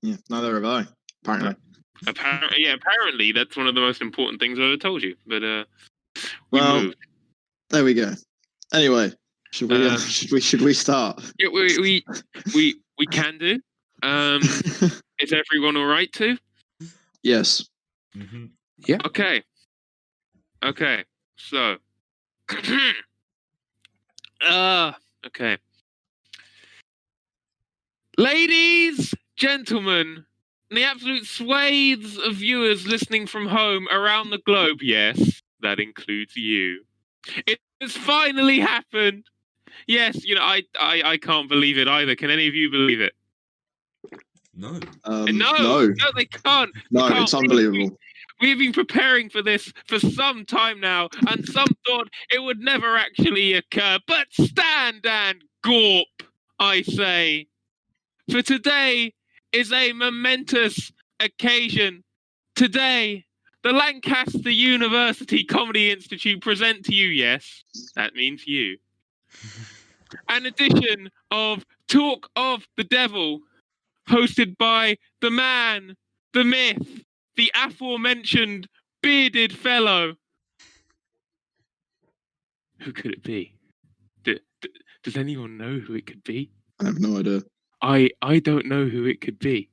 Yeah, neither have I, apparently. Apparently that's one of the most important things I've ever told you. But we moved. There we go. Anyway, should we start? Yeah, we can do. Is everyone all right too? Yes. Mm-hmm. Yeah. Okay. So. Okay. Ladies, gentlemen, and the absolute swathes of viewers listening from home around the globe, yes, that includes you. It has finally happened. Yes, I can't believe it either. Can any of you believe it? No. No, they can't. No, it's unbelievable. We've been preparing for this for some time now, and some thought it would never actually occur. But stand and gawp, I say. For today is a momentous occasion. Today, the Lancaster University Comedy Institute present to you, yes, that means you, an edition of Talk of the Devil, hosted by the man, the myth, the aforementioned bearded fellow. Who could it be? Does anyone know who it could be? I have no idea. I don't know who it could be.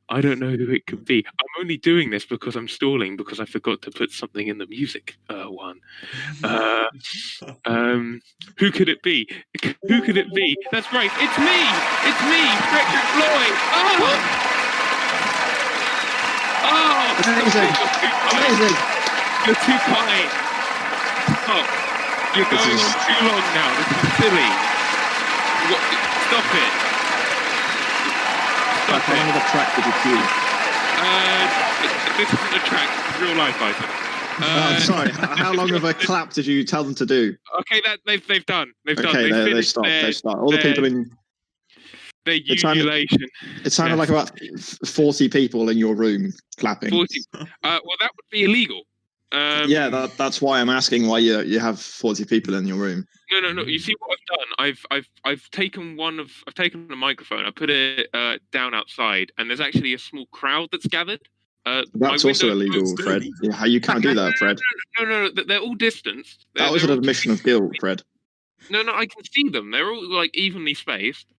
I don't know who it could be. I'm only doing this because I'm stalling because I forgot to put something in the music one. Who could it be? Who could it be? That's right. It's me, Fred Bloy. Amazing. You're too kind. Stop. You're going on too long now. This is silly. Stop it. How long of a track did you cue? This isn't a track. It's real life, Isaac. Sorry. How long of a clap did you tell them to do? Okay, they've done. They've stopped. They stopped. All the people in their ululation. It sounded like about 40 people in your room clapping. 40. Well, that would be illegal. That's why I'm asking why you have 40 people in your room. No. You see what I've done? I've taken a microphone. I put it down outside, and there's actually a small crowd that's gathered. That's also illegal, Fred. Yeah, you can't do that, Fred. No. They're all distanced. That was an admission of guilt, Fred. No, I can see them. They're all like evenly spaced.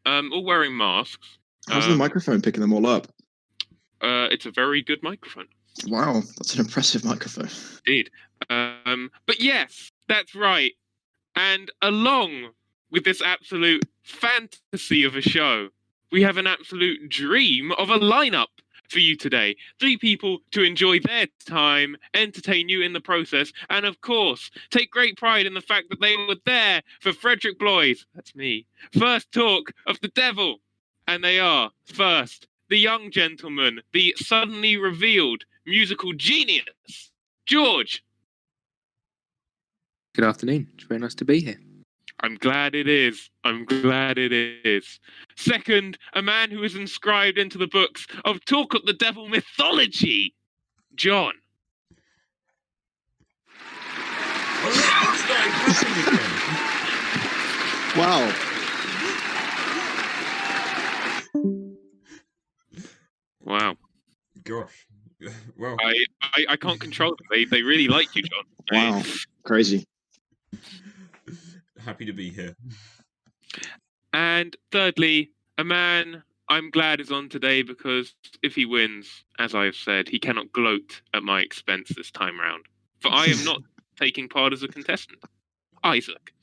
All wearing masks. How's the microphone picking them all up? It's a very good microphone. Wow, that's an impressive microphone. Indeed. But yes, that's right. And along with this absolute fantasy of a show, we have an absolute dream of a lineup for you today. 3 people to enjoy their time, entertain you in the process, and of course, take great pride in the fact that they were there for Frederick Bloys, that's me, first talk of the devil. And they are, first, the young gentleman, the suddenly revealed musical genius, George. Good afternoon. It's very nice to be here. I'm glad it is. Second, a man who is inscribed into the books of Talk of the Devil mythology, John. Wow. Wow. Gosh. Well, I can't control them. They really like you, John. Wow. Crazy. Happy to be here. And thirdly, a man I'm glad is on today because if he wins, as I have said, he cannot gloat at my expense this time round. For I am not taking part as a contestant. Isaac.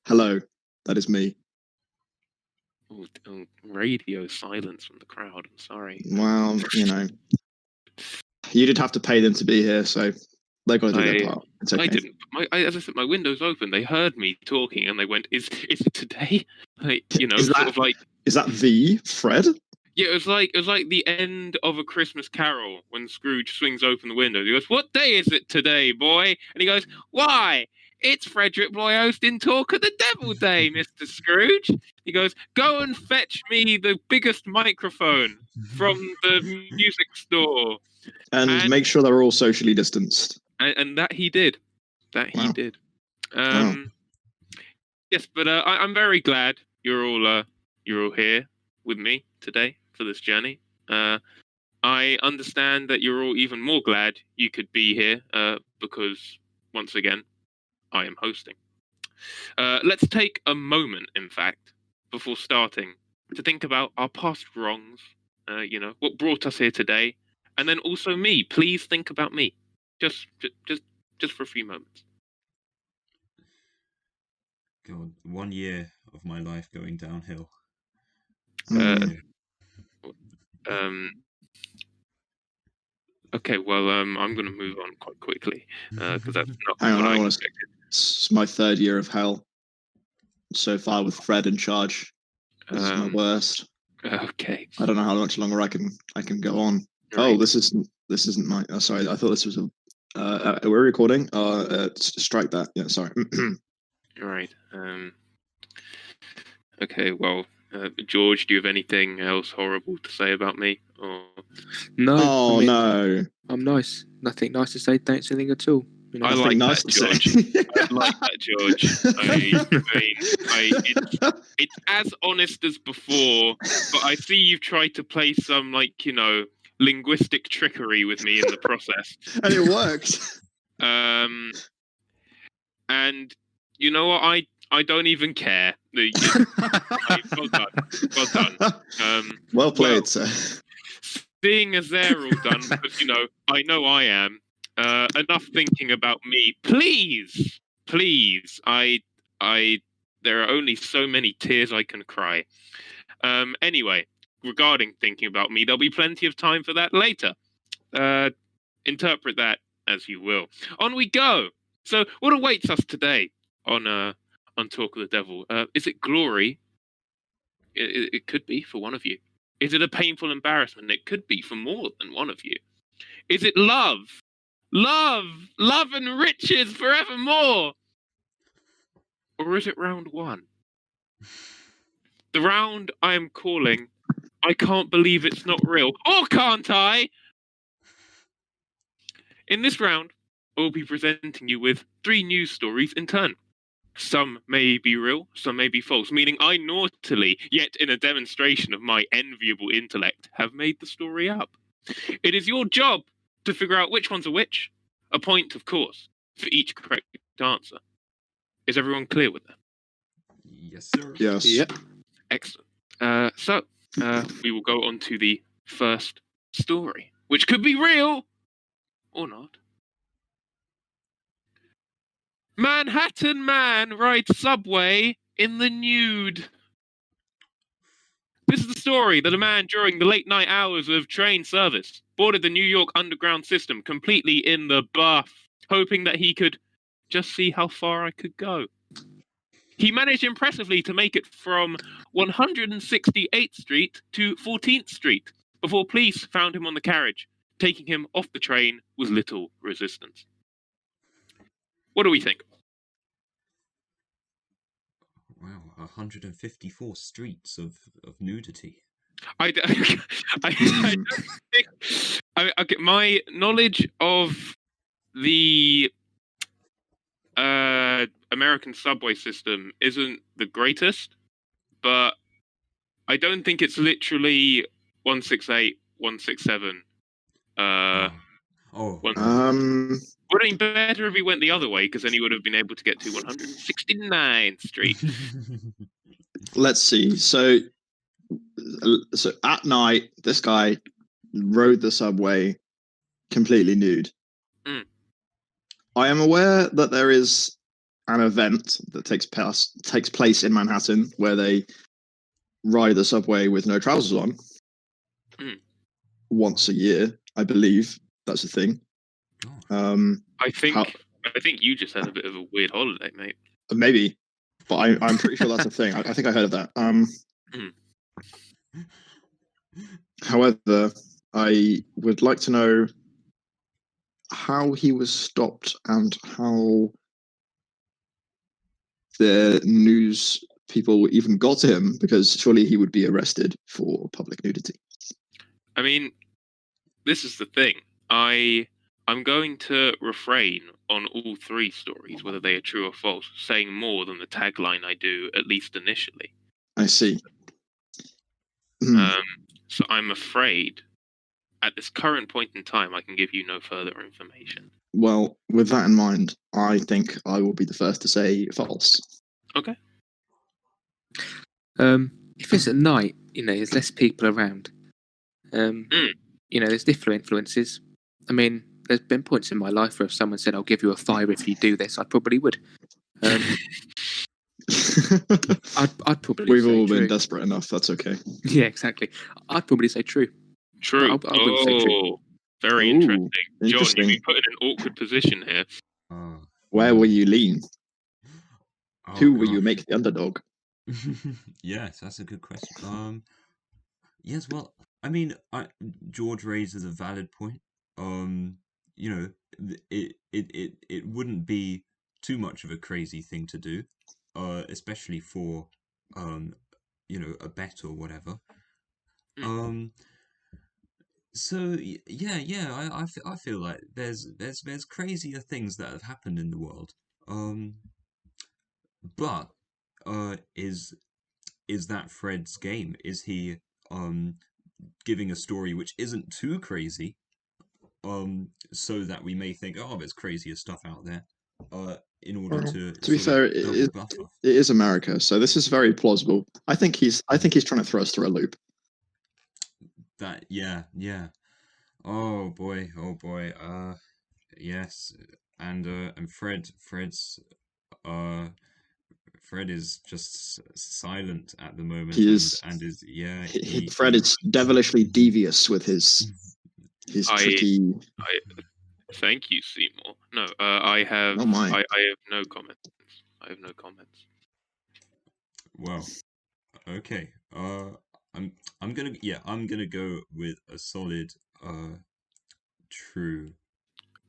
Hello, that is me. Oh, radio silence from the crowd. I'm sorry. Well, you did have to pay them to be here, so they got to do their part. It's okay. I didn't. As I said, my window's open. They heard me talking, and they went, "Is it today?" Like, Is that the Fred? Yeah, it was like the end of A Christmas Carol when Scrooge swings open the window. He goes, "What day is it today, boy?" And he goes, "Why? It's Frederick Bloy hosting Talk of the Devil Day, Mr. Scrooge." He goes, "Go and fetch me the biggest microphone from the music store. And make sure they're all socially distanced." And that he did. He did. Yes, but I'm very glad you're all here with me today for this journey. I understand that you're all even more glad you could be here because, once again, I am hosting. Let's take a moment, in fact, before starting, to think about our past wrongs, what brought us here today, and then also me. Please think about me, just for a few moments. God, 1 year of my life going downhill. Mm. Okay, well, I'm going to move on quite quickly because that's not Hang on, what I want to. expected. It's my 3rd year of hell so far with Fred in charge. This is my worst. Okay. I don't know how much longer I can go on. Right. Oh, this isn't my. Oh, sorry, I thought this was a. We're recording. Strike that. Yeah, sorry. Right. Okay. Well, George, do you have anything else horrible to say about me? Or No. Oh I mean, no! I'm nice. Nothing nice to say. Thanks, anything at all. You know, I Nothing like nice that, to George. say. I like that, George. It's as honest as before, but I see you've tried to play some linguistic trickery with me in the process. And it worked. And you know what? I don't even care. Well done. Well played, well, sir. Seeing as they're all done, because I know I am. Enough thinking about me, please. There are only so many tears I can cry. Anyway, regarding thinking about me, there'll be plenty of time for that later. Interpret that as you will. On we go. So, what awaits us today on Talk of the Devil? Is it glory? It could be for one of you. Is it a painful embarrassment? It could be for more than one of you. Is it love? Love and riches forevermore? Or is it round one? The round I am calling, I can't believe it's not real. Or can't I? In this round, I will be presenting you with 3 news stories in turn. Some may be real, some may be false, meaning I naughtily, yet in a demonstration of my enviable intellect, have made the story up. It is your job to figure out which ones are which, a point, of course, for each correct answer. Is everyone clear with that? Yes, sir. Yes. Yep. Excellent. So, we will go on to the first story, which could be real or not. Manhattan man rides subway in the nude. This is the story that a man during the late night hours of train service boarded the New York Underground system completely in the buff, hoping that he could just see how far I could go. He managed impressively to make it from 168th Street to 14th Street before police found him on the carriage, taking him off the train with little resistance. What do we think? Wow, 154 streets of nudity. I don't think. Okay, my knowledge of the American subway system isn't the greatest, but I don't think it's literally 168, 167. Oh, Would have been better if he went the other way, because then he would have been able to get to 169th Street. Let's see. So at night, this guy rode the subway completely nude. Mm. I am aware that there is an event that takes place in Manhattan where they ride the subway with no trousers on. Mm. Once a year, I believe that's a thing. I think you just had a bit of a weird holiday, mate. Maybe, but I'm pretty sure that's a thing. I think I heard of that. However, I would like to know how he was stopped and how the news people even got to him, because surely he would be arrested for public nudity. I mean, this is the thing. I'm going to refrain on all 3 stories, whether they are true or false, saying more than the tagline I do, at least initially. I see. So I'm afraid, at this current point in time, I can give you no further information. Well, with that in mind, I think I will be the first to say false. Okay. If it's at night, there's less people around. There's different influences. I mean, there's been points in my life where if someone said, "I'll give you a $5 if you do this," I probably would. I'd probably We've say all true. been desperate enough. That's okay. Yeah, exactly. I'd probably say true. True. I wouldn't say true. Very Ooh, interesting. John, interesting. you've been put in an awkward position here. Where will you lean? Oh, Who will you gosh. make the underdog? Yes, that's a good question. Yes, well, I mean, George raises a valid point. It wouldn't be too much of a crazy thing to do, especially for a bet or whatever. So I feel like there's crazier things that have happened in the world. But is that Fred's game? Is he giving a story which isn't too crazy, so that we may think, oh, there's crazier stuff out there, in order to be fair, it is America, so this is very plausible. I think he's trying to throw us through a loop. Yeah. Oh boy. Yes, and Fred is just silent at the moment. He is, and is Fred is devilishly devious with his tricky. Thank you, Seymour. No, I have. Oh my. I have no comments. Well, okay. I'm gonna go with a solid true.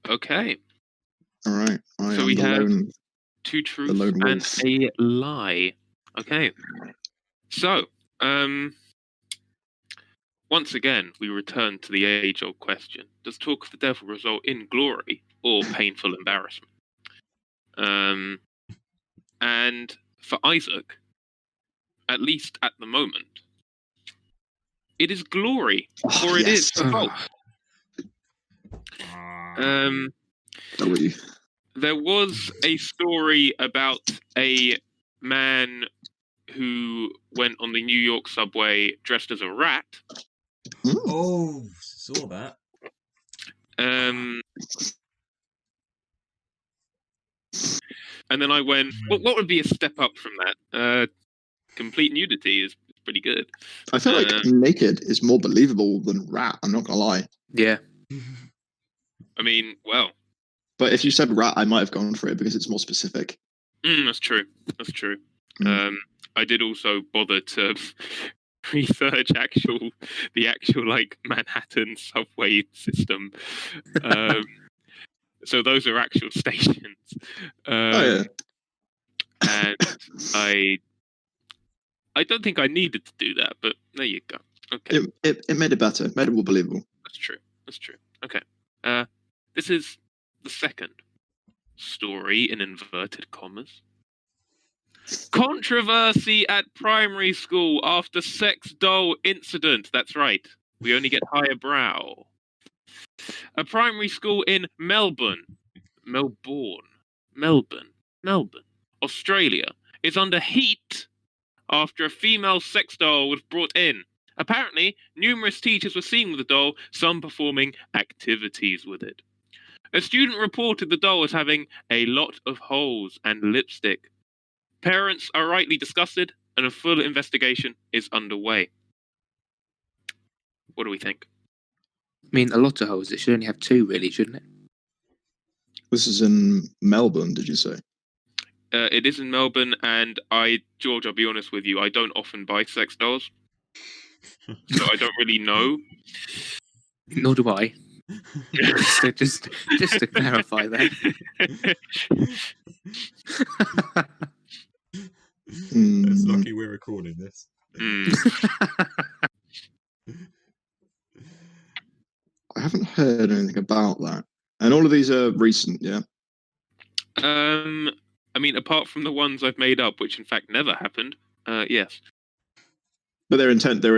Okay. All right. So we have two truths and a lie. Okay. So, once again, we return to the age-old question: does talk of the devil result in glory or painful embarrassment? And for Isaac, at least at the moment, it is glory, or it is false. There was a story about a man who went on the New York subway dressed as a rat. Oh, saw that. And then I went, what would be a step up from that? Complete nudity is pretty good. I feel like naked is more believable than rat, I'm not gonna lie. Yeah. I mean, well. But if you said rat, I might have gone for it because it's more specific. That's true. I did also bother to research the actual like Manhattan subway system. So those are actual stations. And I don't think I needed to do that, but there you go. Okay. It made it better. It made it more believable. That's true. Okay. This is the second story in inverted commas. Controversy at primary school after sex doll incident. That's right. We only get higher brow. A primary school in Melbourne, Australia, is under heat after a female sex doll was brought in. Apparently, numerous teachers were seen with the doll, some performing activities with it. A student reported the doll as having a lot of holes and lipstick. Parents are rightly disgusted, and a full investigation is underway. What do we think? I mean, a lot of holes. It should only have 2, really, shouldn't it? This is in Melbourne, did you say? It is in Melbourne, and George, I'll be honest with you, I don't often buy sex dolls, so I don't really know. Nor do I. just to clarify that. It's lucky we're recording this. I haven't heard anything about that. And all of these are recent, yeah? I mean, apart from the ones I've made up, which in fact never happened, yes. But their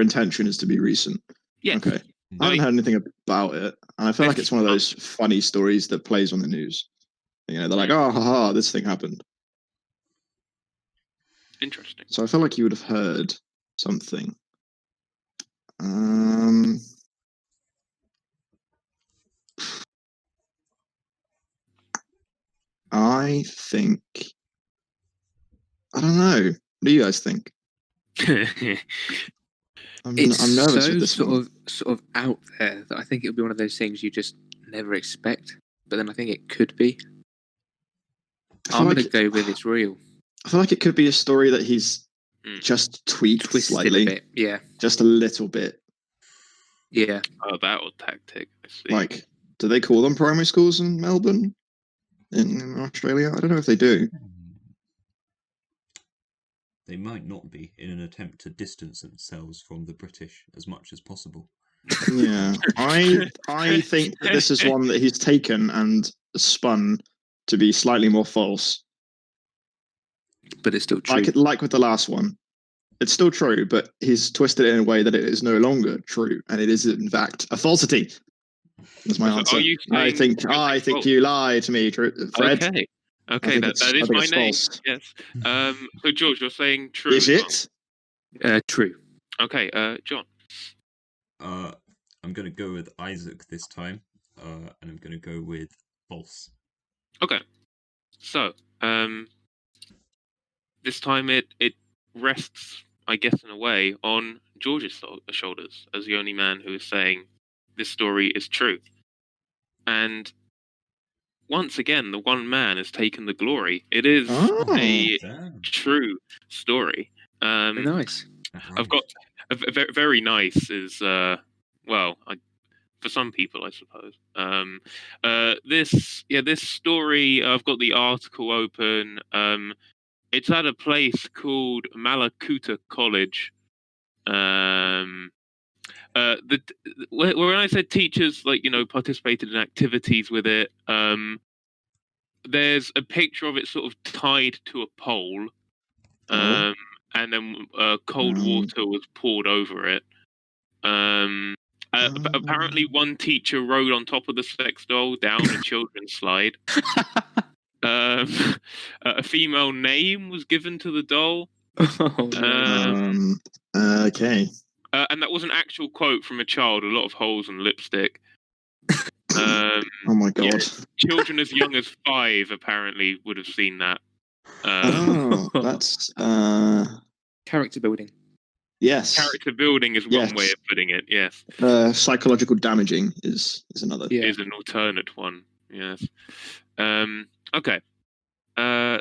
intention is to be recent. Yes. Okay. I haven't heard anything about it, and I feel like it's one of those funny stories that plays on the news. You know, they're like, "Oh, haha, this thing happened." Interesting. So I feel like you would have heard something. I think. I don't know. What do you guys think? I'm nervous with this sort of out there that I think it would be one of those things you just never expect. But then I think it could be. I'm going to go with it's real. I feel like it could be a story that he's just tweaked Twisted slightly, a bit, yeah, just a little bit. Yeah. Oh, that old tactic. I see. Like, do they call them primary schools in Melbourne, in Australia? I don't know if they do. They might not be, in an attempt to distance themselves from the British as much as possible. Yeah, I think that this is one that he's taken and spun to be slightly more false. But it's still true. Like with the last one. It's still true, but he's twisted it in a way that it is no longer true, and it is in fact a falsity. That's my answer. I think you lie to me, Fred. Okay, that is my name. False. Yes. So George, you're saying true. Is it? True. Okay, John. I'm going to go with Isaac this time, and I'm going to go with false. Okay. So, this time it rests, I guess, in a way, on George's shoulders as the only man who is saying this story is true. And once again, the one man has taken the glory. It is a true story. Very nice. I've got very nice is for some people, I suppose. This story. I've got the article open. It's at a place called Malakuta College. When I said teachers, participated in activities with it, there's a picture of it sort of tied to a pole, and then cold water was poured over it. Apparently, one teacher rode on top of the sex doll down a children's slide. A female name was given to the doll. Okay. And that was an actual quote from a child. A lot of holes and lipstick. Oh my god! Yeah, children as young as 5 apparently would have seen that. That's character building. Yes. Character building is one way of putting it. Yes. Psychological damaging is another. Yeah. Is an alternate one. Yes. Okay. So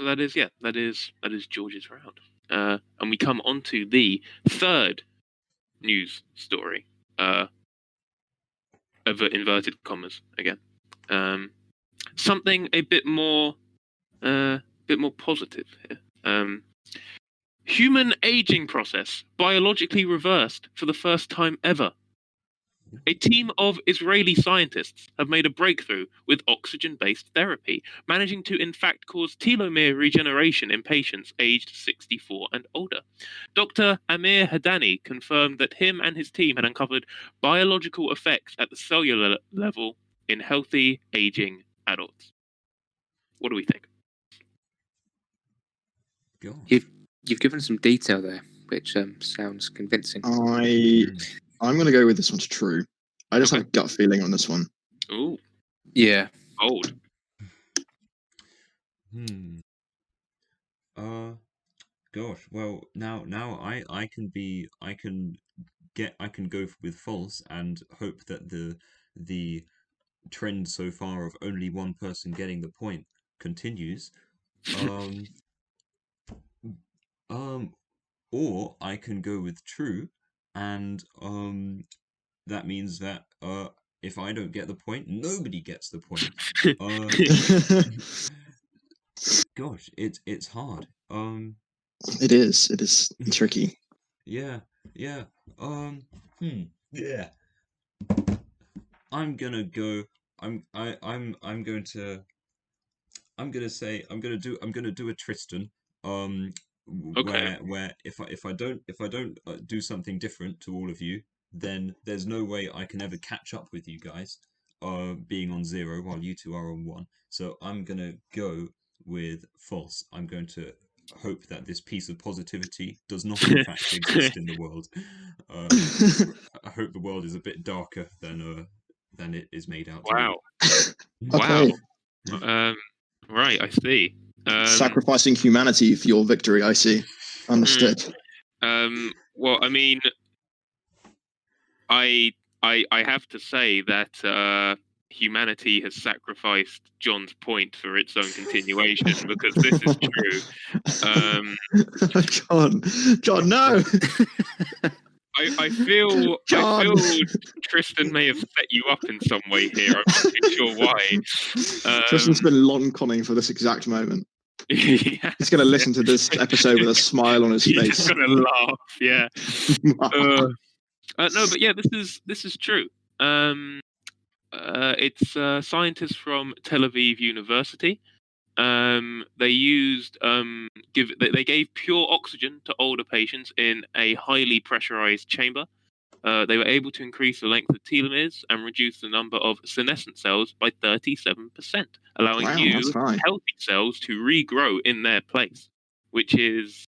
that is George's round. And we come on to the third news story. Of inverted commas again. Something a bit more positive here. Human aging process biologically reversed for the first time ever. A team of Israeli scientists have made a breakthrough with oxygen-based therapy, managing to in fact cause telomere regeneration in patients aged 64 and older. Dr. Amir Hadani confirmed that him and his team had uncovered biological effects at the cellular level in healthy aging adults. What do we think? You've given some detail there, which sounds convincing. I'm going to go with this one's true. I just have a gut feeling on this one. Ooh. Yeah. Old. Gosh. Well, now I can go with false and hope that the trend so far of only one person getting the point continues. Or I can go with true, and that means that if I don't get the point, nobody gets the point. Gosh, it's hard. It is tricky. Yeah. Yeah. I'm gonna go. I'm gonna do a Tristan. Okay. where if I don't do something different to all of you, then there's no way I can ever catch up with you guys, being on 0 while you two are on 1. So I'm gonna go with false. I'm going to hope that this piece of positivity does not in fact exist in the world. I hope the world is a bit darker than it is made out to Wow. be. Wow. Okay. Right, I see. Sacrificing humanity for your victory, I see. Understood. Well, I mean, I have to say that humanity has sacrificed John's point for its own continuation, because this is true. John, no! I feel Tristan may have set you up in some way here. I'm not too sure why. Tristan's been long coming for this exact moment. Yes. He's going to listen to this episode with a smile on his face. He's going to laugh. Yeah. No, but yeah, this is true. It's scientists from Tel Aviv University. They used they gave pure oxygen to older patients in a highly pressurized chamber. They were able to increase the length of telomeres and reduce the number of senescent cells by 37%, allowing healthy cells to regrow in their place, which is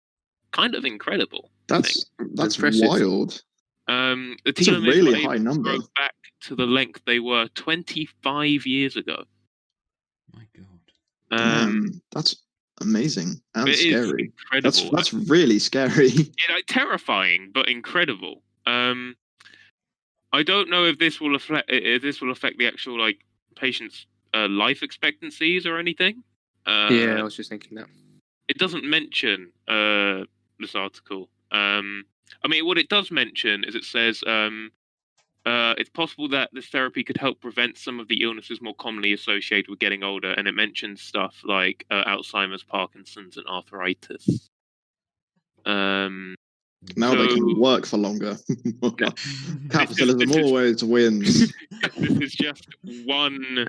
kind of incredible. That's wild. The That's a telomeres really were able high to number. grow back to the length they were 25 years ago. My God. That's amazing and scary. Incredible. That's really scary. Yeah, like, terrifying, but incredible. I don't know if this will affect the actual like patient's life expectancies or anything. Yeah, I was just thinking that. It doesn't mention this article. I mean, what it does mention is it says it's possible that this therapy could help prevent some of the illnesses more commonly associated with getting older, and it mentions stuff like Alzheimer's, Parkinson's, and arthritis. Now they can work for longer. Capitalism always wins. This is just one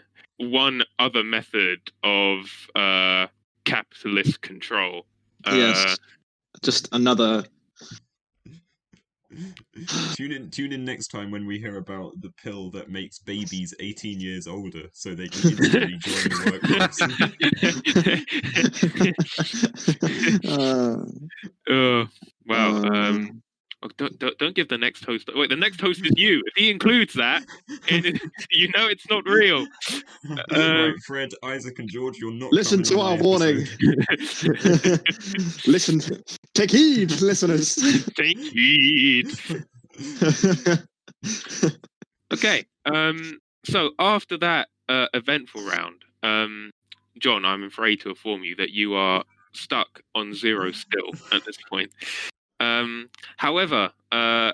other method of capitalist control. Yes, just another. Tune in next time when we hear about the pill that makes babies 18 years older, so they can instantly join the workforce. Wow. Don't give the next host. Wait, the next host is you. If he includes that, you know it's not real. Right, Fred, Isaac, and George, you're not. Listen to our warning. Listen. Take heed, listeners. Take heed. Okay. So after that eventful round, John, I'm afraid to inform you that you are stuck on 0 still at this point. However, a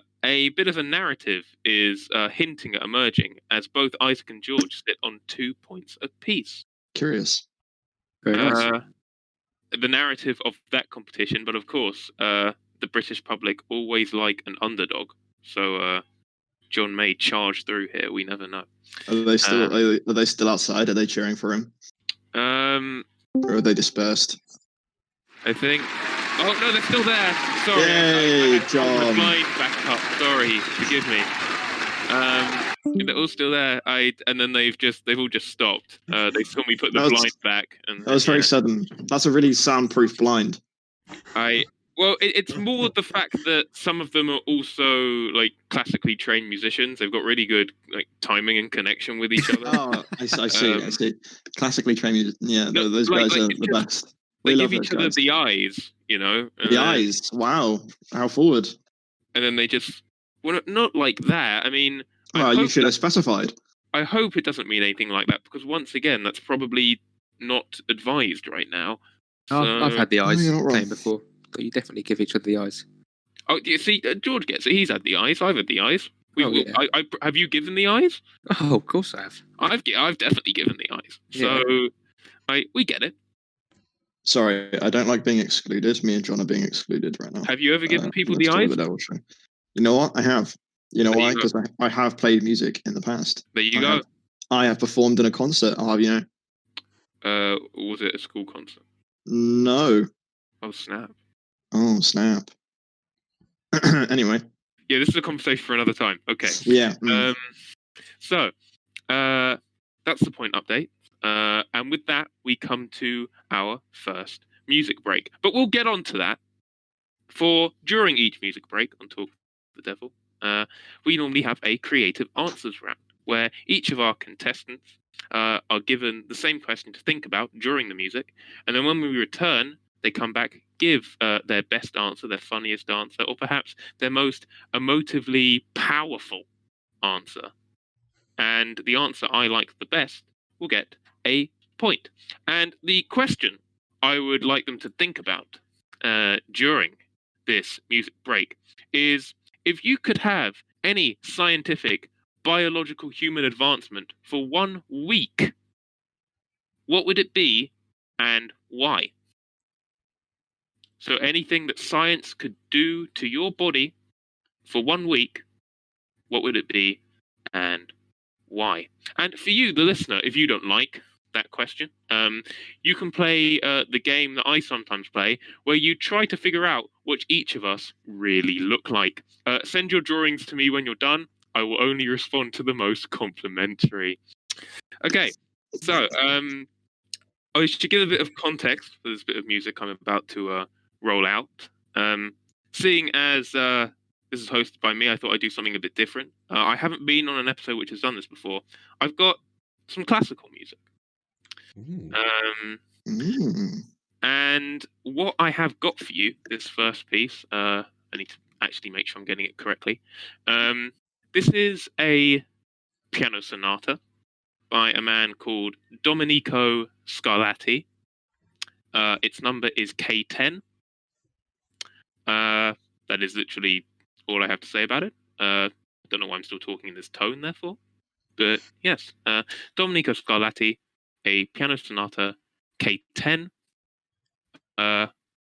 bit of a narrative is hinting at emerging, as both Isaac and George sit on 2 points apiece. Curious. Very nice. The narrative of that competition, but of course, the British public always like an underdog. So John may charge through here. We never know. Are they still outside? Are they cheering for him? Or are they dispersed? I think. Oh no, they're still there. Sorry, Yay, I John. the blind back up. Sorry, forgive me. They're all still there. And then they've all just stopped. They saw me put the blind back. And that was very sudden. That's a really soundproof blind. It's more the fact that some of them are also like classically trained musicians. They've got really good like timing and connection with each other. Oh, I see. Classically trained musicians. Yeah, those guys are the best. They give each other the eyes, you know. The eyes. Wow. How forward. And then they just not like that. I mean, you should have specified. I hope it doesn't mean anything like that, because once again, that's probably not advised right now. So... I've had the eyes playing before. But you definitely give each other the eyes. Oh, you see, George gets it. He's had the eyes. I've had the eyes. Yeah. Have you given the eyes? Oh, of course I have. I've definitely given the eyes. So we get it. Sorry, I don't like being excluded. Me and John are being excluded right now. Have you ever given people the eyes? You know what? I have. You know why? Because I have played music in the past. There you go. I have performed in a concert. I'll have you know. Was it a school concert? No. Oh, snap. Oh, snap. Anyway. Yeah, this is a conversation for another time. Okay. Yeah. So, that's the point update. And with that, we come to our first music break. But we'll get on to that. For during each music break on Talk the Devil, we normally have a creative answers round where each of our contestants are given the same question to think about during the music, and then when we return, they come back, give their best answer, their funniest answer, or perhaps their most emotively powerful answer. And the answer I like the best will get a point. And the question I would like them to think about during this music break is, if you could have any scientific biological human advancement for 1 week, what would it be and why? So anything that science could do to your body for 1 week, what would it be and why? And for you, the listener, if you don't like that question, you can play the game that I sometimes play, where you try to figure out what each of us really look like. Send your drawings to me when you're done. I will only respond to the most complimentary. Okay, so I should give a bit of context for this bit of music I'm about to roll out. Seeing as this is hosted by me, I thought I'd do something a bit different. I haven't been on an episode which has done this before. I've got some classical music. And what I have got for you, this first piece, I need to actually make sure I'm getting it correctly. This is a piano sonata by a man called Domenico Scarlatti. Its number is K10. That is literally all I have to say about it. Don't know why I'm still talking in this tone, therefore. But yes, Domenico Scarlatti, a piano sonata, K10.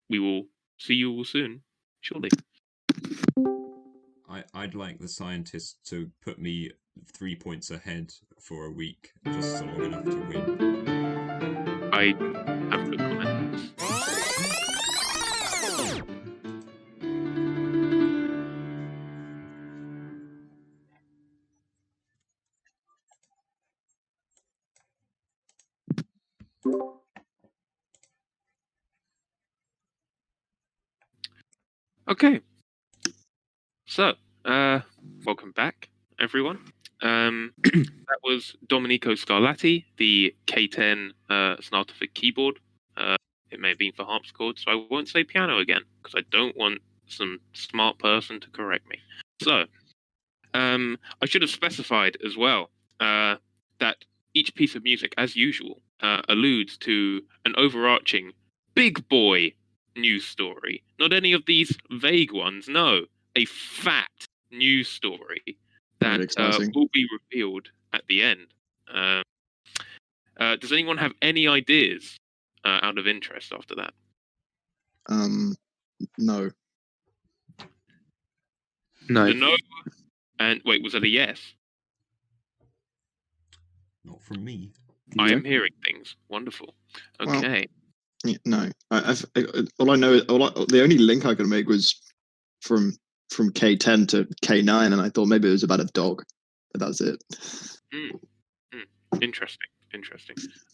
We will see you all soon, surely. I'd like the scientists to put me 3 points ahead for a week, just long enough to win. I have no comment. Okay. So, welcome back, everyone. That was Domenico Scarlatti, the K10 sonata for keyboard. It may have been for harpsichord, so I won't say piano again, because I don't want some smart person to correct me. So, I should have specified as well that each piece of music, as usual, alludes to an overarching big boy news story. Not any of these vague ones, no. A fat news story that will be revealed at the end. Does anyone have any ideas out of interest after that? No. No. No. And wait, was that a yes? Not from me. I am hearing things. Wonderful. Okay. Well, no. All I know is the only link I could make was from K10 to K9, and I thought maybe it was about a dog, but that's it. Interesting.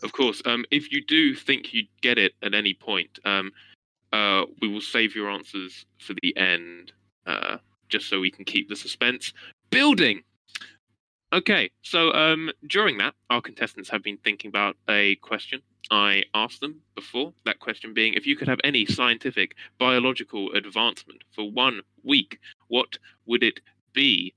Of course, if you do think you get it at any point, we will save your answers for the end, just so we can keep the suspense building. Okay, so during that, our contestants have been thinking about a question I asked them before. That question being, if you could have any scientific, biological advancement for 1 week, what would it be?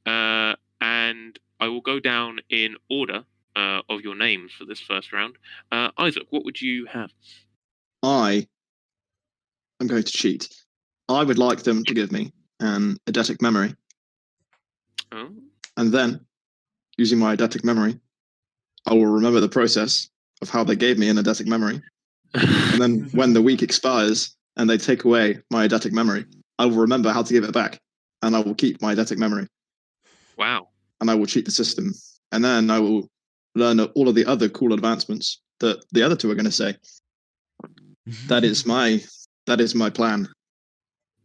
And I will go down in order of your names for this first round. Isaac, what would you have? I'm going to cheat. I would like them to give me an eidetic memory. Oh. And then, using my eidetic memory, I will remember the process of how they gave me an eidetic memory. And then when the week expires and they take away my eidetic memory, I will remember how to give it back. And I will keep my eidetic memory. Wow. And I will cheat the system. And then I will learn all of the other cool advancements that the other two are going to say. That is my plan.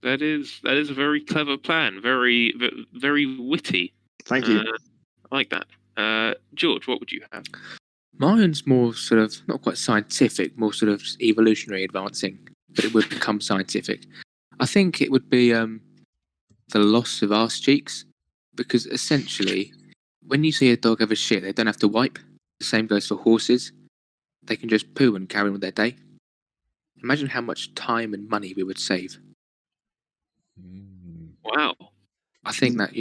That is a very clever plan. Very witty. Thank you. I like that. George, what would you have? Mine's more sort of not quite scientific, more sort of evolutionary advancing, but it would become scientific. I think it would be the loss of arse cheeks, because essentially, when you see a dog have a shit, they don't have to wipe. The same goes for horses. They can just poo and carry on with their day. Imagine how much time and money we would save. Wow. I think that,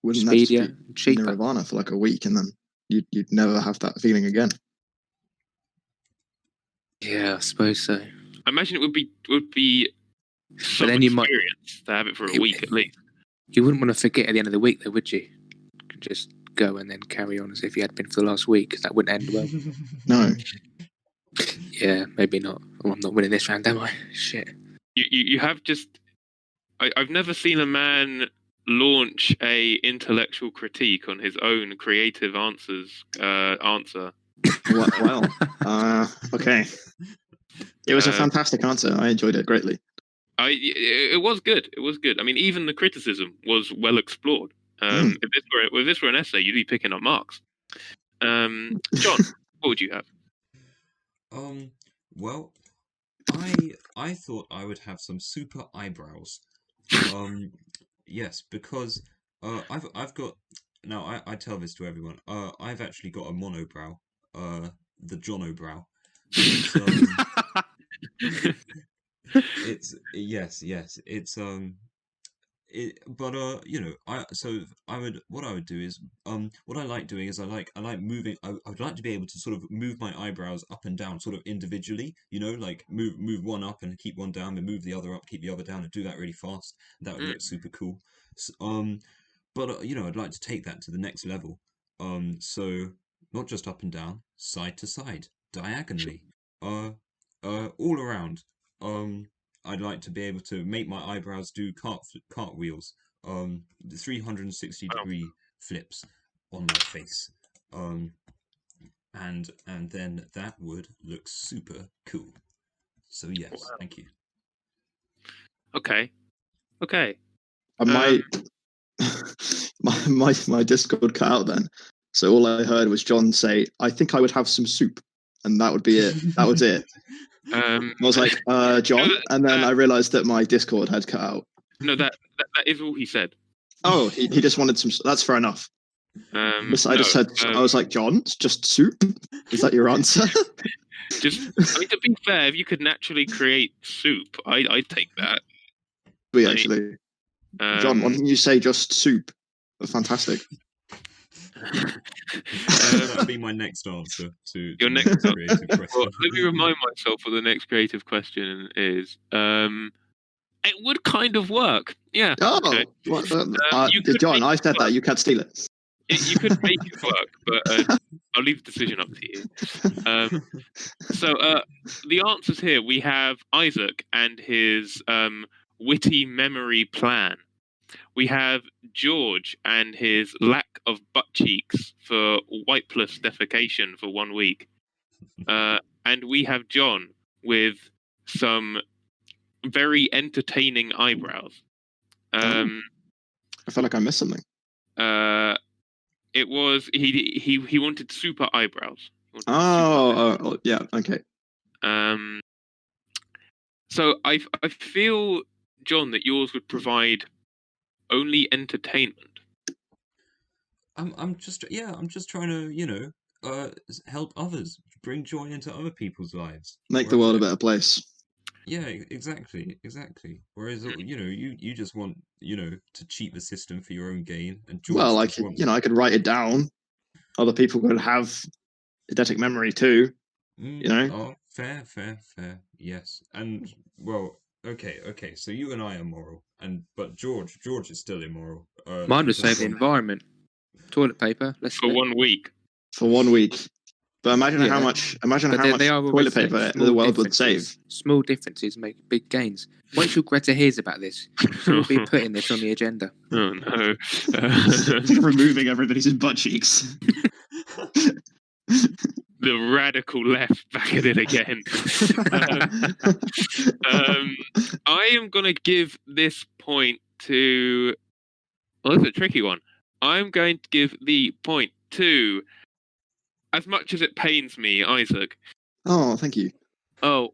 Wouldn't speedier that and just be cheaper. nirvana for like a week, and then you'd never have that feeling again? Yeah, I suppose so. I imagine it would be some then you might- experience to have it for a week at least. You wouldn't want to forget at the end of the week, though, would you? You could just go and then carry on as if you had been for the last week. That wouldn't end well. No. Yeah, maybe not. Oh, I'm not winning this round, am I? Shit. You have just. I've never seen a man launch a intellectual critique on his own creative answer. Well, okay. It was a fantastic answer. I enjoyed it greatly. It was good. It was good. I mean, even the criticism was well explored. If this were an essay, you'd be picking up marks. John, what would you have? Well, I thought I would have some super eyebrows. Yes, because I've got now I tell this to everyone. I've actually got a monobrow, the Johnobrow. It's yes, it's but what I would do is what I like doing is I like moving. I would like to be able to sort of move my eyebrows up and down sort of individually, like move one up and keep one down, and move the other up, keep the other down, and do that really fast. That would look super cool. But I'd like to take that to the next level. So not just up and down, side to side, diagonally, all around. I'd like to be able to make my eyebrows do cartwheels, 360-degree flips on my face, and then that would look super cool. So yes, wow. Thank you. Okay. My Discord cut out then, so all I heard was John say, "I think I would have some soup," and that would be it. That was it. I was like, John, and then I realised that my Discord had cut out. No, that is all he said. Oh, he just wanted some. That's fair enough. I just said, I was like, John, it's just soup. Is that your answer? To be fair, if you could naturally create soup, I'd take that. Actually, John, why didn't you say just soup? Fantastic. That would be my next answer to your next creative question. Well, let me remind myself what the next creative question is. It would kind of work. Yeah. Oh, okay. John, I said that. You can't steal it. You could make it work, but I'll leave the decision up to you. So the answers here, we have Isaac and his witty memory plan. We have George and his lack of butt cheeks for wipeless defecation for 1 week. And we have John with some very entertaining eyebrows. I feel like I missed something. It was he wanted super eyebrows. Oh, yeah, okay. So I feel, John, that yours would provide only entertainment. I'm just trying to help others, bring joy into other people's lives, make the world a better place. Yeah, exactly. Whereas you just want to cheat the system for your own gain. And George I could write it down. Other people could have eidetic memory too. Oh, fair. Yes, and well, okay. So you and I are moral, but George is still immoral. Mine would save the environment. Toilet paper. For 1 week. For 1 week. But imagine how much toilet paper the world would save. Small differences make big gains. Once your Greta hears about this, she'll be putting this on the agenda. Oh no! Removing everybody's butt cheeks. the radical left back at it again. I am going to give this point to... Well, that's a tricky one. I'm going to give the point to, as much as it pains me, Isaac. Oh, thank you. Oh,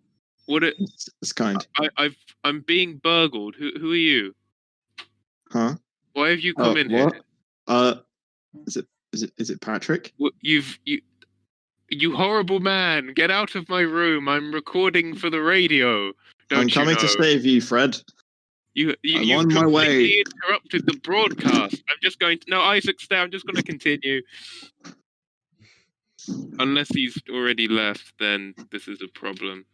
would it? It's kind. I'm being burgled. Who are you? Huh? Why have you come in what? here? Is it Patrick? You horrible man! Get out of my room! I'm recording for the radio. I'm coming to save you, Fred. You on my way. Interrupted the broadcast. I'm just going to... No, Isaac, stay. I'm just going to continue. Unless he's already left, then this is a problem.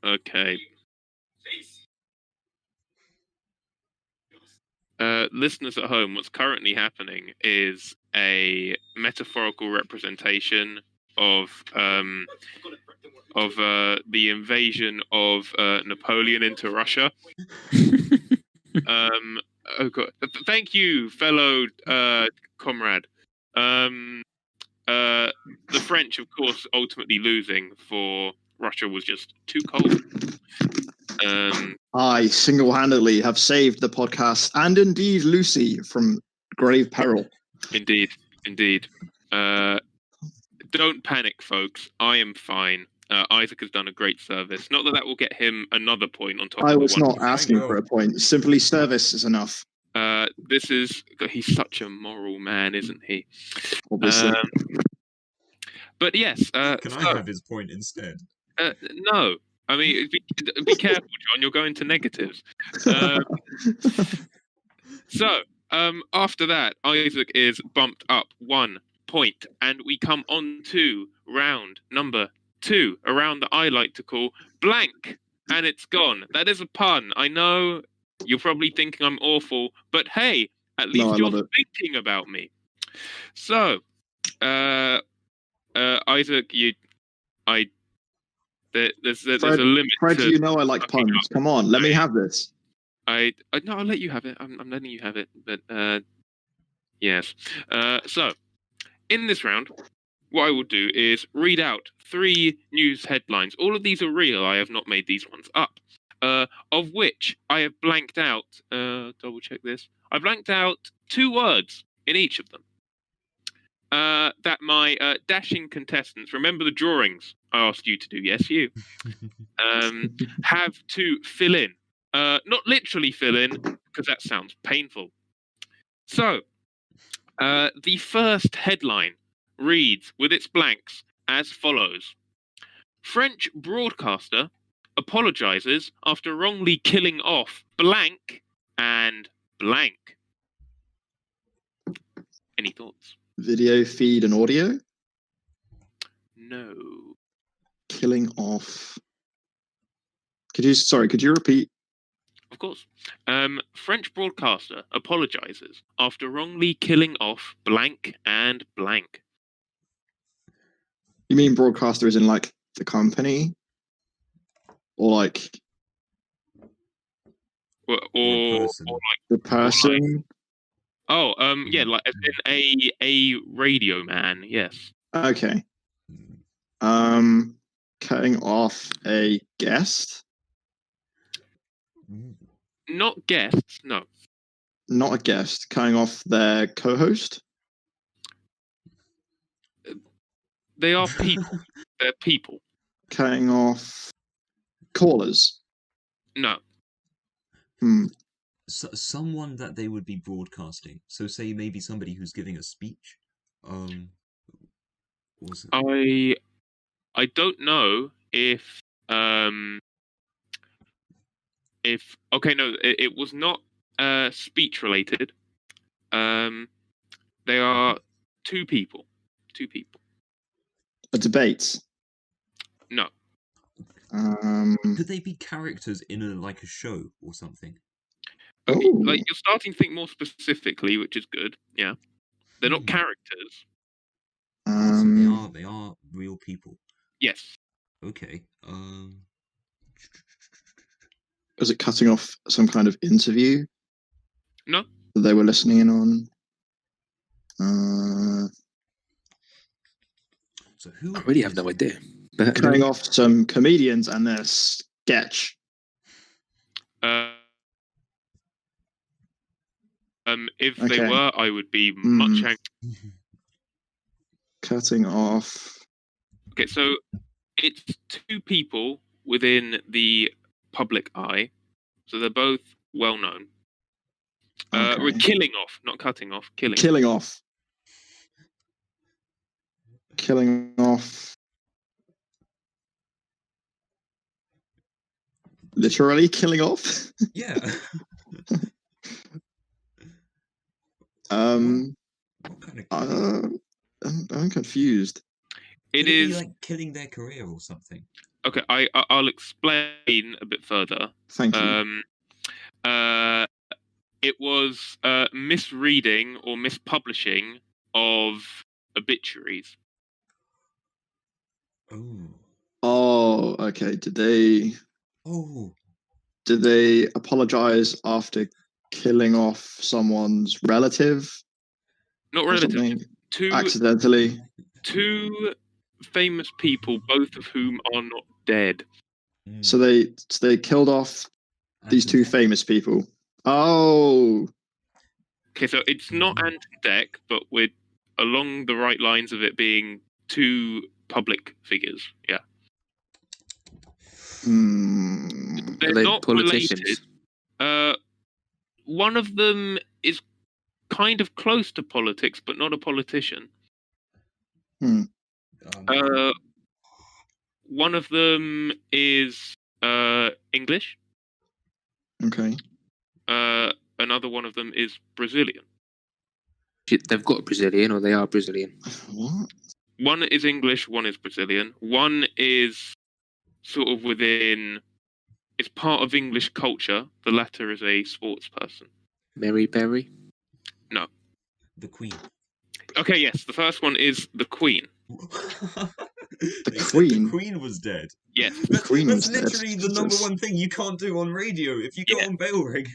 Okay. Listeners at home, what's currently happening is a metaphorical representation of the invasion of Napoleon into Russia. Oh God! Thank you, fellow comrade. The French, of course, ultimately losing, for Russia was just too cold. I single-handedly have saved the podcast and indeed Lucy from grave peril. Indeed. Don't panic, folks. I am fine. Isaac has done a great service. Not that will get him another point on top. I was not asking for a point. Simply service is enough. He's such a moral man, isn't he? Obviously. But yes. Can I have his point instead? No. I mean, be careful, John. You'll go into negatives. So, after that, Isaac is bumped up 1 point, and we come on to round number 2, a round that I like to call blank, and it's gone. That is a pun. I know you're probably thinking I'm awful, but hey, at least you're thinking about me. So, Isaac, there's a limit. Fred, you know I like puns. Come on, let me have this. No, I'll let you have it. I'm letting you have it. But yes. So, in this round, what I will do is read out 3 news headlines. All of these are real. I have not made these ones up. Of which I have blanked out. Double check this. I blanked out 2 words in each of them. That my dashing contestants, remember the drawings I asked you to do, yes, you, have to fill in. Not literally fill in, because that sounds painful. So, the first headline reads, with its blanks, as follows. French broadcaster apologizes after wrongly killing off blank and blank. Any thoughts? Video, feed, and audio? No. Killing off. Could you repeat? Of course. French broadcaster apologizes after wrongly killing off blank and blank. You mean broadcaster as in like the company? Or like... Or like the person? Oh, yeah, like as in a radio man, yes. Okay. Cutting off a guest? Not guests, no. Not a guest. Cutting off their co-host? They are people. They're people. Cutting off callers? No. So, someone that they would be broadcasting. So say maybe somebody who's giving a speech. I don't know if okay, no, it was not speech related. They are 2 people. 2 people. A debate? No. Could they be characters in a show or something? Okay, like you're starting to think more specifically, which is good. Yeah, they're not characters. So they are real people. Yes. Okay. Was it cutting off some kind of interview? No. That they were listening in on? So who? I really have no idea. Cutting off some comedians and their sketch. If they were, I would be much angry. Cutting off. Okay, so it's two people within the public eye, so they're both well known. We're killing off, not cutting off. Killing off. Killing off. Literally killing off. Yeah. What kind of I'm confused. It is like killing their career or something. Okay, I'll explain a bit further. Thank you. It was misreading or mispublishing of obituaries. Oh, okay. Did they apologize after killing off someone's relative? Not relative. Accidentally. Two famous people, both of whom are not dead. So they killed off these two famous people. Oh. Okay, so it's not Aaand and Dec, but we're along the right lines of it being two public figures. Yeah. They're not politicians. Related. One of them is kind of close to politics, but not a politician. One of them is English. Okay. Another one of them is Brazilian. They've got Brazilian, or they are Brazilian. What? One is English, one is Brazilian. One is sort of within... It's part of English culture. The latter is a sports person. Mary Berry? No. The Queen. Okay, yes. The first one is the Queen. The Queen? The Queen was dead. Yes. The Queen was dead. That's literally the number one thing you can't do on radio if you go on bail rig.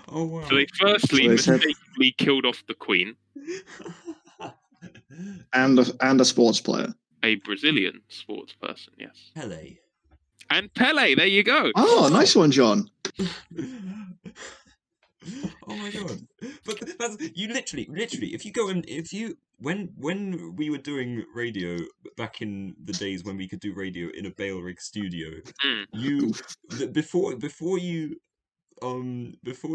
Oh, wow. So they firstly mistakenly killed off the Queen. And a sports player. A Brazilian sports person, yes. Pele. And Pele, there you go. Oh, nice one, John. Oh my god! But that's, you literally, if you go and when we were doing radio back in the days when we could do radio in a bail rig studio, before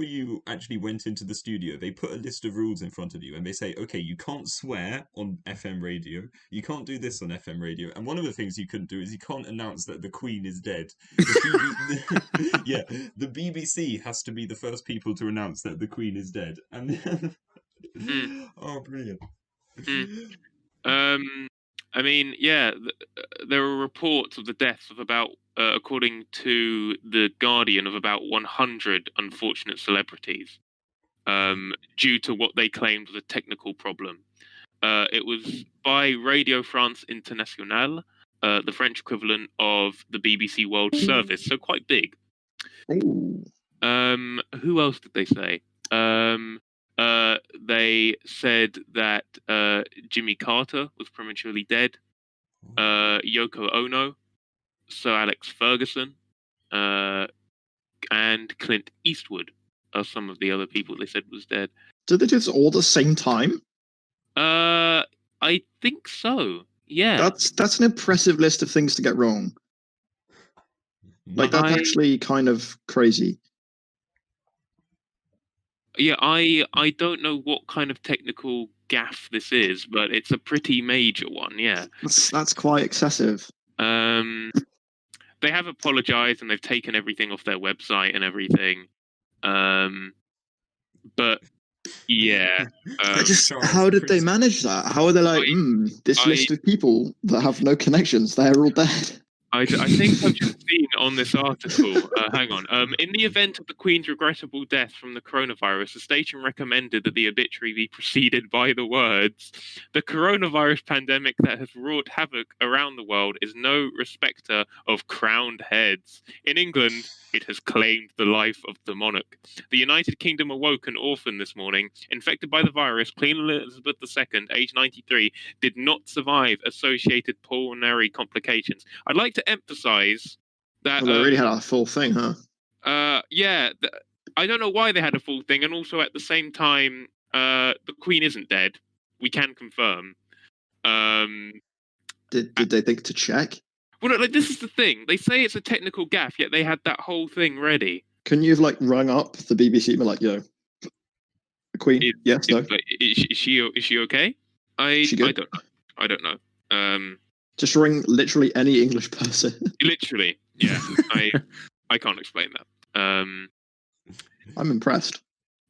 you actually went into the studio, they put a list of rules in front of you and they say, okay, you can't swear on FM radio, you can't do this on FM radio, and one of the things you couldn't do is you can't announce that the Queen is dead. The BBC has to be the first people to announce that the Queen is dead. And oh, brilliant. I mean, yeah, there are reports of the deaths of about, according to The Guardian, of about 100 unfortunate celebrities due to what they claimed was a technical problem. It was by Radio France Internationale, the French equivalent of the BBC World Service, so quite big. Ooh. Who else did they say? They said that Jimmy Carter was prematurely dead, Yoko Ono, Sir Alex Ferguson, and Clint Eastwood are some of the other people they said was dead. Did they do this all at the same time? I think so. Yeah. That's an impressive list of things to get wrong. Like, that's actually kind of crazy. Yeah, I don't know what kind of technical gaffe this is, but it's a pretty major one, yeah. That's quite excessive. They have apologized and they've taken everything off their website and everything. But yeah. How did they manage that? How are they like, this list of people that have no connections, they're all dead? I think I've just seen on this article, hang on, in the event of the Queen's regrettable death from the coronavirus, the station recommended that the obituary be preceded by the words, "The coronavirus pandemic that has wrought havoc around the world is no respecter of crowned heads. In England, it has claimed the life of the monarch. The United Kingdom awoke an orphan this morning, infected by the virus. Queen Elizabeth II, age 93, did not survive associated pulmonary complications." I'd like to emphasize that... Well, they really had a full thing, huh? Yeah, I don't know why they had a full thing, and also at the same time, the Queen isn't dead. We can confirm. Did they think to check? Well, like, this is the thing. They say it's a technical gaffe, yet they had that whole thing ready. Couldn't you have like rung up the BBC and be like, "Yo, the Queen? Yes, no." Like, is she okay? I don't know. I don't know. Just ring literally any English person. Literally, yeah. I can't explain that. I'm impressed.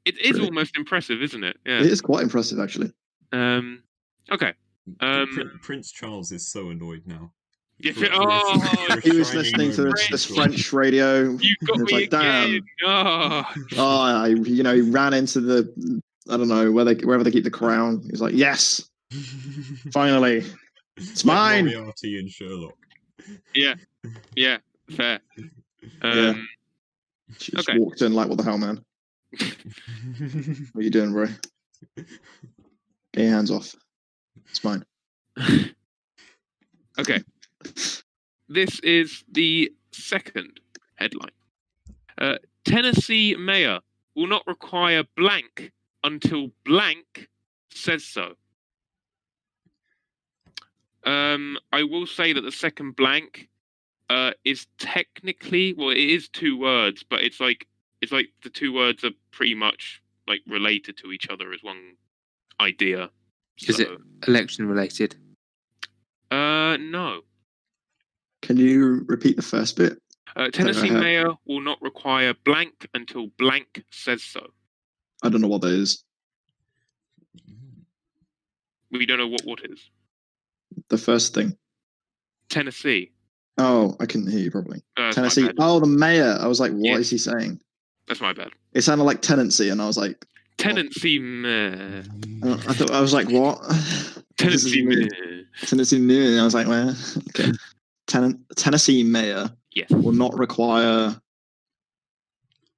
It is Really? almost impressive, isn't it? Yeah. It is quite impressive, actually. Okay. Prince Charles is so annoyed now. He was listening to this French radio. You got me like, again. Damn. He ran into the, I don't know, wherever they keep the crown. He's like, yes, finally, it's mine. Moriarty and Sherlock. Yeah, fair. She just walked in like, what the hell, man? What are you doing, bro? Get your hands off. It's mine. Okay. This is the second headline. Tennessee mayor will not require blank until blank says so. I will say that the second blank is technically, well, it is two words, but it's like the two words are pretty much like related to each other as one idea. Is it election related? No. Can you repeat the first bit? Tennessee mayor will not require blank until blank says so. I don't know what that is. We don't know what is. The first thing. Tennessee. Oh, I couldn't hear you properly. Tennessee. Oh, the mayor. I was like, what is he saying? That's my bad. It sounded like tenancy, and I was like, Tennessee mayor. I was like, what? Tennessee mayor. Tennessee mayor. I was like, well, okay. Tennessee mayor will not require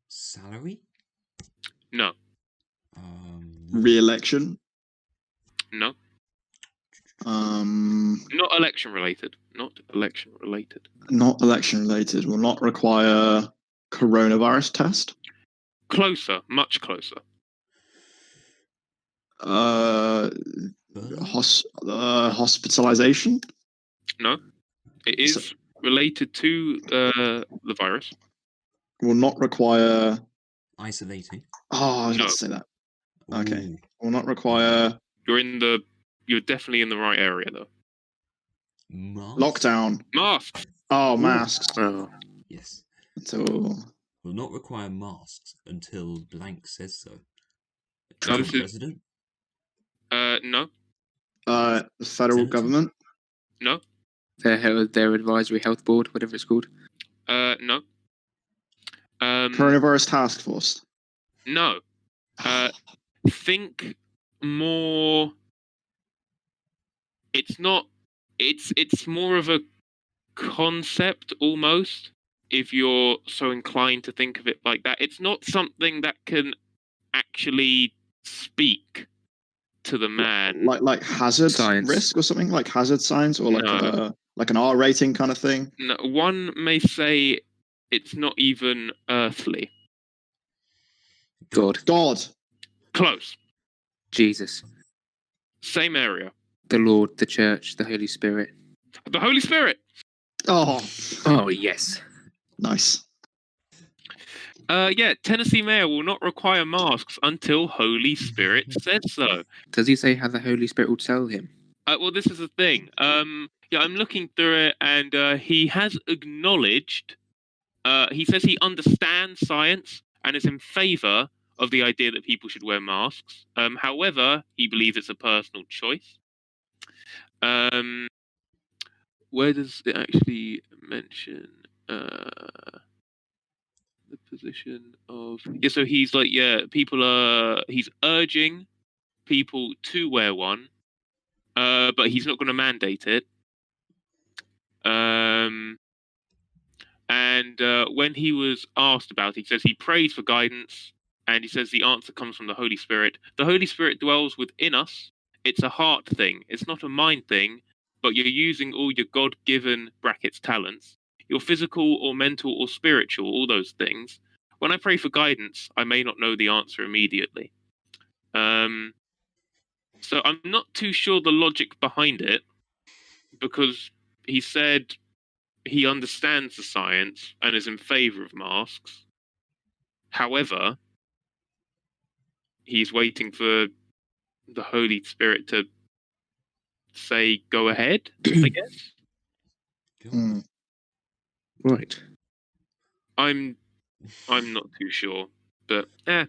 salary. No. Re-election. No. Not election related. Not election related. Not election related. Will not require coronavirus test. Closer, much closer. Hospitalization. No, it is related to the virus. Will not require isolating. Oh, I was going to say that. Okay. Will not require. You're definitely in the right area though. Lockdown. Masks. Oh, masks. Oh. Yes. So will not require masks until blank says so. Trump president? No. The federal government? No. Their advisory health board, whatever it's called? No. Coronavirus task force? No. Think more. It's not. It's more of a concept almost. If you're so inclined to think of it like that, it's not something that can actually speak to the man. Like hazard science. Risk or something, like hazard signs, or like an R rating kind of thing. No, one may say it's not even earthly. God. Close. Jesus. Same area. The Lord, the Church, the Holy Spirit. The Holy Spirit. Oh, yes. Nice. Tennessee mayor will not require masks until Holy Spirit says so. Does he say how the Holy Spirit will tell him? Well, this is the thing. I'm looking through it, and he has acknowledged. He says he understands science and is in favour of the idea that people should wear masks. However, he believes it's a personal choice. where does it actually mention the position of? Yeah, so he's like, he's urging people to wear one, but he's not going to mandate it. And when he was asked about it, he says he prays for guidance, and he says the answer comes from the Holy Spirit. The Holy Spirit dwells within us. It's a heart thing. It's not a mind thing, but you're using all your God-given (brackets talents), your physical or mental or spiritual, all those things. When I pray for guidance, I may not know the answer immediately. So I'm not too sure the logic behind it, because he said he understands the science and is in favor of masks. However, he's waiting for the Holy Spirit to say, go ahead, I guess. Right. I'm not too sure, but It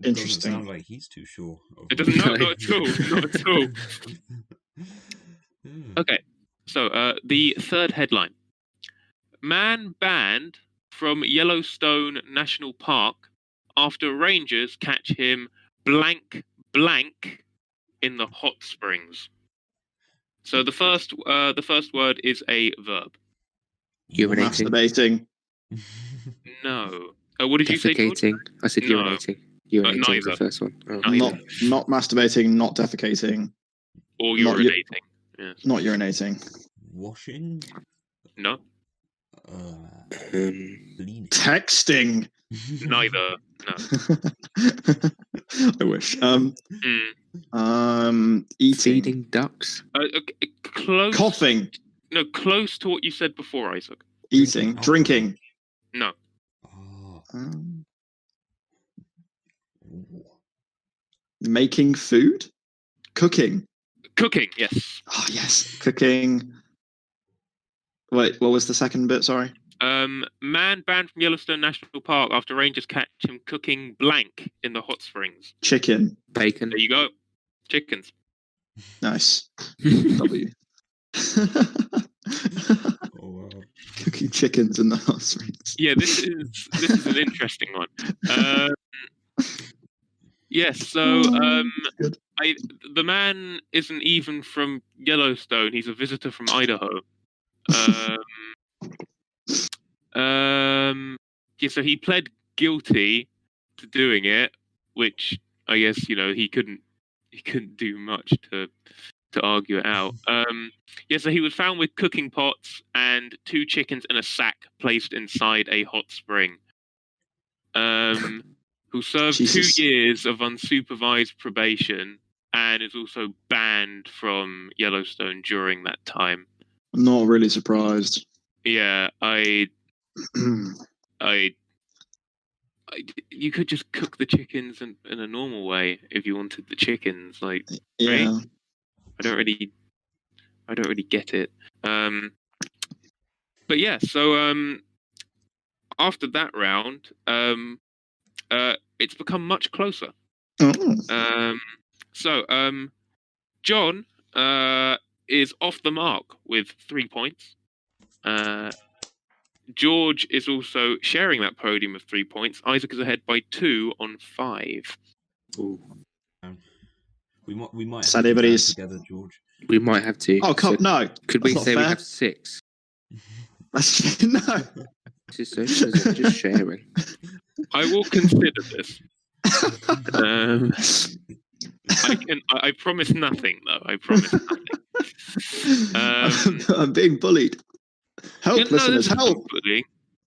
doesn't sound like he's too sure. It doesn't. No, not at all. Not at all. Okay, so the third headline: Man banned from Yellowstone National Park after rangers catch him blank in the hot springs. So the first word is a verb. Urinating. Masturbating. No. What did you say, George? I said No. urinating. Urinating is the first one. Oh. Not masturbating, not defecating. Or urinating. Yes. Not urinating. Washing? No. Bleeding. Texting. Neither. No. I wish. Eating. Feeding ducks. Close. Coughing. No, close to what you said before, Isaac. Eating. Drinking. No. Making food. Cooking. Cooking, yes. Oh, yes. Cooking. Wait, what was the second bit? Sorry. Man banned from Yellowstone National Park after rangers catch him cooking blank in the hot springs. Chicken. Bacon. There you go. Chickens. Nice. W. Oh, wow. Cooking chickens in the hot springs. Yeah, this is an interesting one. Yes, so the man isn't even from Yellowstone. He's a visitor from Idaho. Yeah, so he pled guilty to doing it, which I guess he couldn't do much to argue it out. Yeah, so he was found with cooking pots and 2 chickens in a sack placed inside a hot spring. Who served Jesus. 2 years of unsupervised probation and is also banned from Yellowstone during that time. I'm not really surprised. Yeah, you could just cook the chickens in a normal way if you wanted the chickens, like. Yeah. Right? I don't really get it. But yeah, so after that round, it's become much closer. Oh. So John is off the mark with 3 points. George is also sharing that podium of 3 points. Isaac is ahead by 2 on 5. Ooh. We might Sad have to everybody's together, George. We might have to. Oh, no. Could we That's say not we fair. have 6? No. Just sharing. I will consider this. I promise nothing, though. I promise nothing. I'm being bullied. Help, listeners, help!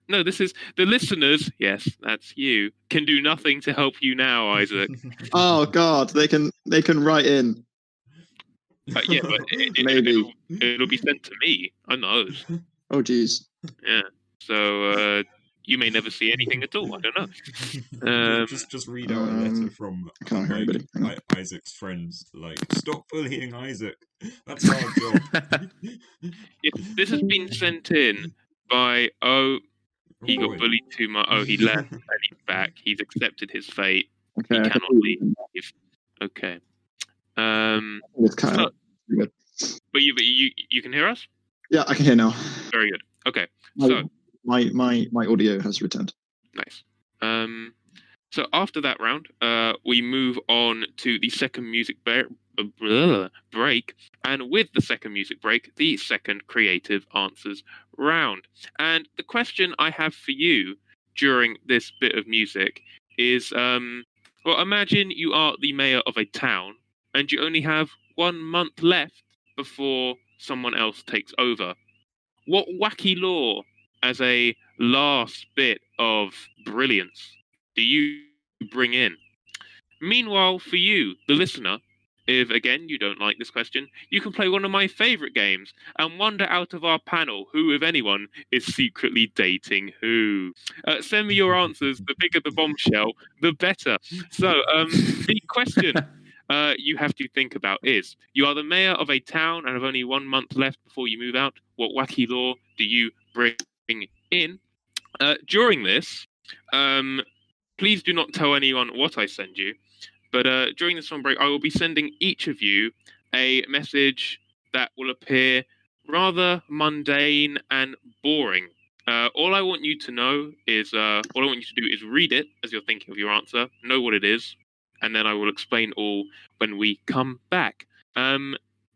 No, this is the listeners. Yes, that's you. Can do nothing to help you now, Isaac. Oh God, they can write in. Yeah, but Maybe it'll be sent to me. I know. Oh geez. Yeah. So you may never see anything at all. I don't know. Just read out a letter from Isaac's friends. Like, stop bullying Isaac. That's our job. This has been sent in by he got bullied too much. He left and he's back. He's accepted his fate. Okay. He cannot leave. Okay. But you can hear us? Yeah, I can hear now. Very good. Okay. My audio has returned. Nice. So after that round, we move on to the second music break, and with the second music break, the second creative answers round. And the question I have for you during this bit of music is, well, imagine you are the mayor of a town, and you only have 1 month left before someone else takes over. What wacky law, as a last bit of brilliance, do you bring in? Meanwhile, for you, the listener, if again you don't like this question, you can play one of my favorite games and wonder out of our panel who, if anyone, is secretly dating who. Send me your answers. The bigger the bombshell, the better. So, the question you have to think about is: you are the mayor of a town and have only 1 month left before you move out. What wacky law do you bring in? During this, please do not tell anyone what I send you. But during this song break, I will be sending each of you a message that will appear rather mundane and boring. All I want you to know is, all I want you to do is read it as you're thinking of your answer, know what it is, and then I will explain all when we come back.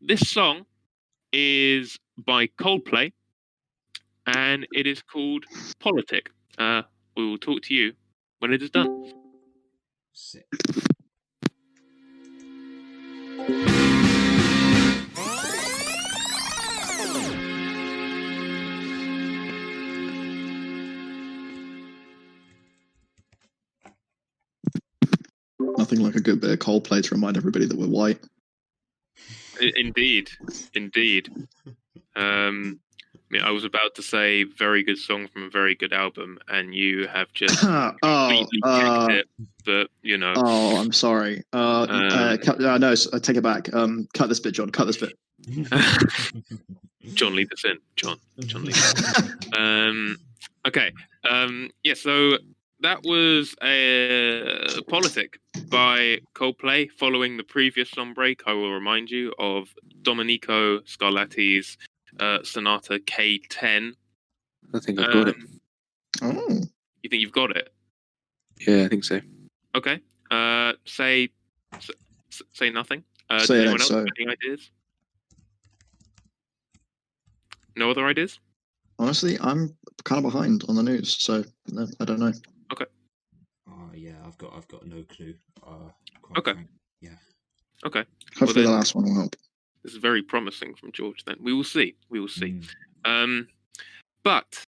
This song is by Coldplay, and it is called Politic. We will talk to you when it is done. Sick. Nothing like a good bit of Coldplay to remind everybody that we're white. Indeed. I was about to say very good song from a very good album, and you have just completely kicked it. But Oh, I'm sorry. No, take it back. Cut this bit, John. Cut this bit. John, leave this in. John, leave this in. Okay. Yeah. So that was a Politic by Coldplay. Following the previous song break, I will remind you of Domenico Scarlatti's Sonata K10. I think I've got it. Oh. You think you've got it? Yeah, I think so. Okay. Say nothing. Does Say it anyone else so. have any ideas? No other ideas? Honestly, I'm kind of behind on the news, so no, I don't know. Okay. Oh yeah, I've got no clue. Okay. Yeah. Okay. Hopefully the last one will help. This is very promising from George. Then we will see. But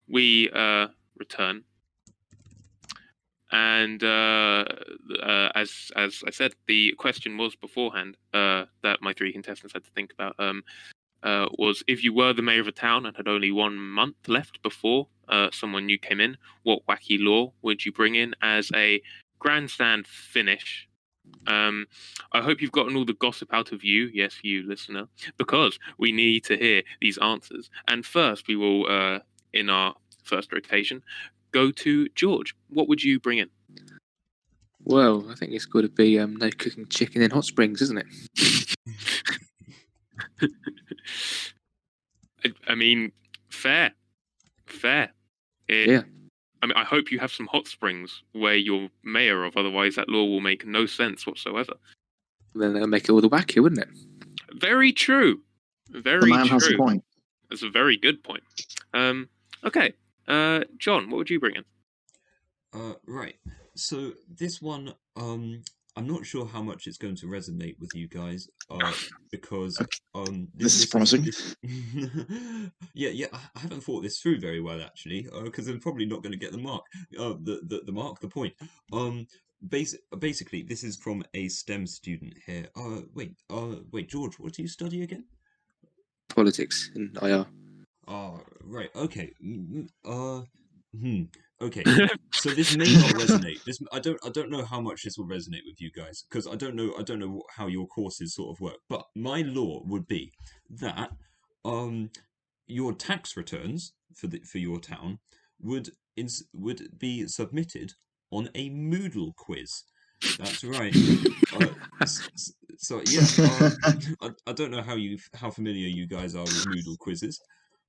we return, and as I said, the question was beforehand that my three contestants had to think about. Was if you were the mayor of a town and had only 1 month left before someone new came in, what wacky law would you bring in as a grandstand finish? I hope you've gotten all the gossip out of you, yes, you listener, because we need to hear these answers. And first, we will, in our first rotation, go to George. What would you bring in? Well, I think it's got to be no cooking chicken in hot springs, isn't it? I mean, fair. Yeah. I mean, I hope you have some hot springs where you're mayor of, otherwise that law will make no sense whatsoever. Then that'll make it all the wackier, wouldn't it? Very true. Very the man true. has a point. That's a very good point. Okay. John, what would you bring in? Right. So this one, I'm not sure how much it's going to resonate with you guys, because this is promising. Yeah, I haven't thought this through very well actually, because I'm probably not going to get the mark. The point. Basically, this is from a STEM student here. Wait, George, what do you study again? Politics in IR. Oh, right. Okay. Okay. So this may not resonate. I don't know how much this will resonate with you guys, because I don't know how your courses sort of work. But my law would be that your tax returns for your town would be submitted on a Moodle quiz. That's right. So I don't know how familiar you guys are with Moodle quizzes.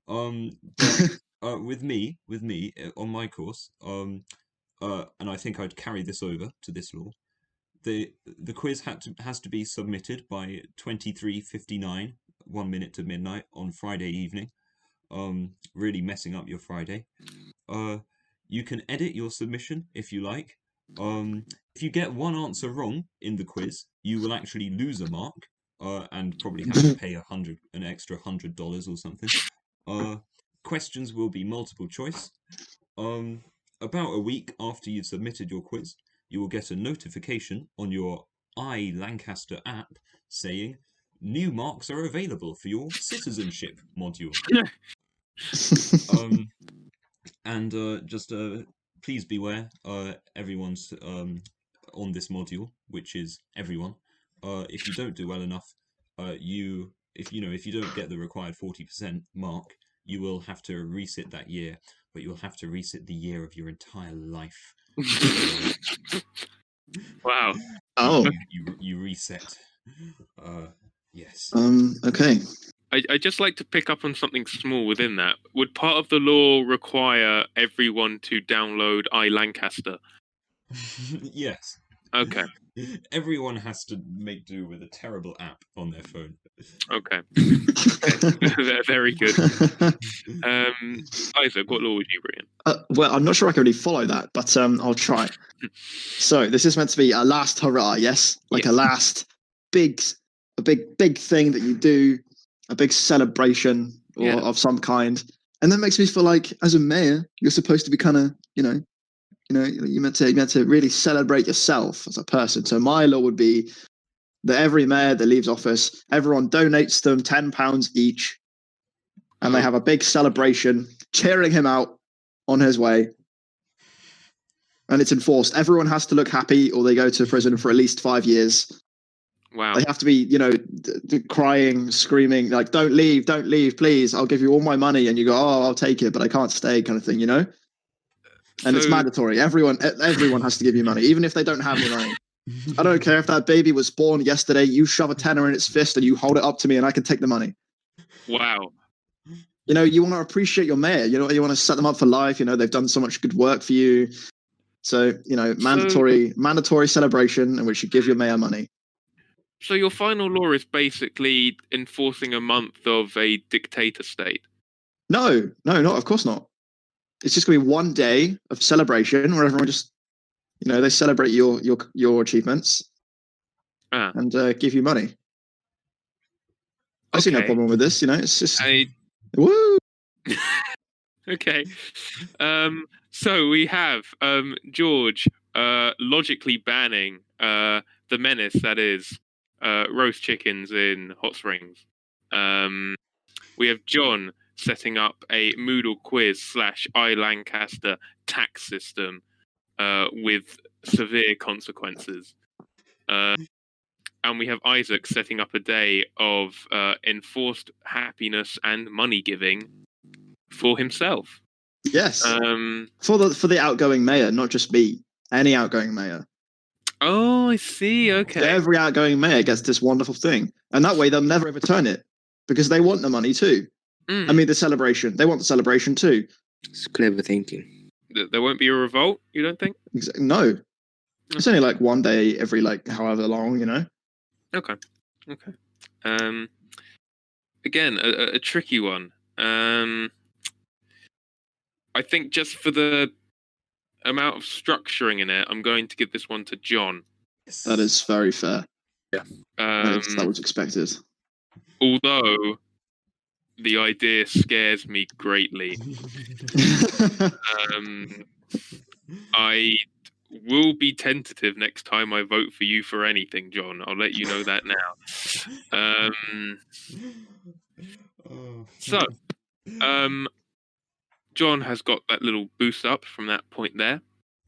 But with me on my course, and I think I'd carry this over to this law. The quiz has to be submitted by 23:59, 1 minute to midnight on Friday evening. Really messing up your Friday. You can edit your submission if you like. If you get one answer wrong in the quiz, you will actually lose a mark, and probably have to pay an extra $100 or something. Questions will be multiple choice. About a week after you've submitted your quiz, you will get a notification on your iLancaster app saying new marks are available for your citizenship module. And just please beware, everyone's on this module, which is everyone. If you don't do well enough, if you don't get the required 40% mark, you will have to resit that year, but you'll have to resit the year of your entire life. Wow. Oh. You reset. Yes. Okay. I'd just like to pick up on something small within that. Would part of the law require everyone to download iLancaster? Yes. Okay. Everyone has to make do with a terrible app on their phone. Okay. Very good. Isaac, what law would you bring in? Well, I'm not sure I can really follow that, but I'll try. So this is meant to be a last hurrah, yes? Like Yes. a last big thing that you do, a big celebration of some kind. And that makes me feel like, as a mayor, you're supposed to be kind of, you're meant to really celebrate yourself as a person. So my law would be that every mayor that leaves office, everyone donates them £10 each, and they have a big celebration, cheering him out on his way. And it's enforced. Everyone has to look happy, or they go to prison for at least 5 years. Wow. They have to be, crying, screaming, like, don't leave, please. I'll give you all my money. And you go, oh, I'll take it, but I can't stay, kind of thing, And it's mandatory. Everyone has to give you money, even if they don't have any money. I don't care if that baby was born yesterday. You shove a tenner in its fist and you hold it up to me, and I can take the money. Wow. You want to appreciate your mayor. You want to set them up for life. They've done so much good work for you. So, mandatory celebration in which you give your mayor money. So your final law is basically enforcing a month of a dictator state? No, not. Of course not. It's just going to be one day of celebration where everyone just, they celebrate your achievements and give you money. I see no problem with this. It's just woo. Okay. So we have George logically banning the menace that is roast chickens in hot springs. We have John setting up a Moodle quiz / iLancaster tax system with severe consequences. And we have Isaac setting up a day of enforced happiness and money giving for himself. Yes. For the outgoing mayor, not just me. Any outgoing mayor. Oh, I see. Okay. Every outgoing mayor gets this wonderful thing, and that way they'll never overturn it because they want the money too. I mean, the celebration. They want the celebration too. It's clever thinking. There won't be a revolt, you don't think? No. It's only like one day every however long, Okay. Again, a tricky one. I think just for the amount of structuring in it, I'm going to give this one to John. That is very fair. Yeah. That was expected. Although the idea scares me greatly. I will be tentative next time I vote for you for anything, John. I'll let you know that now. So, John has got that little boost up from that point there.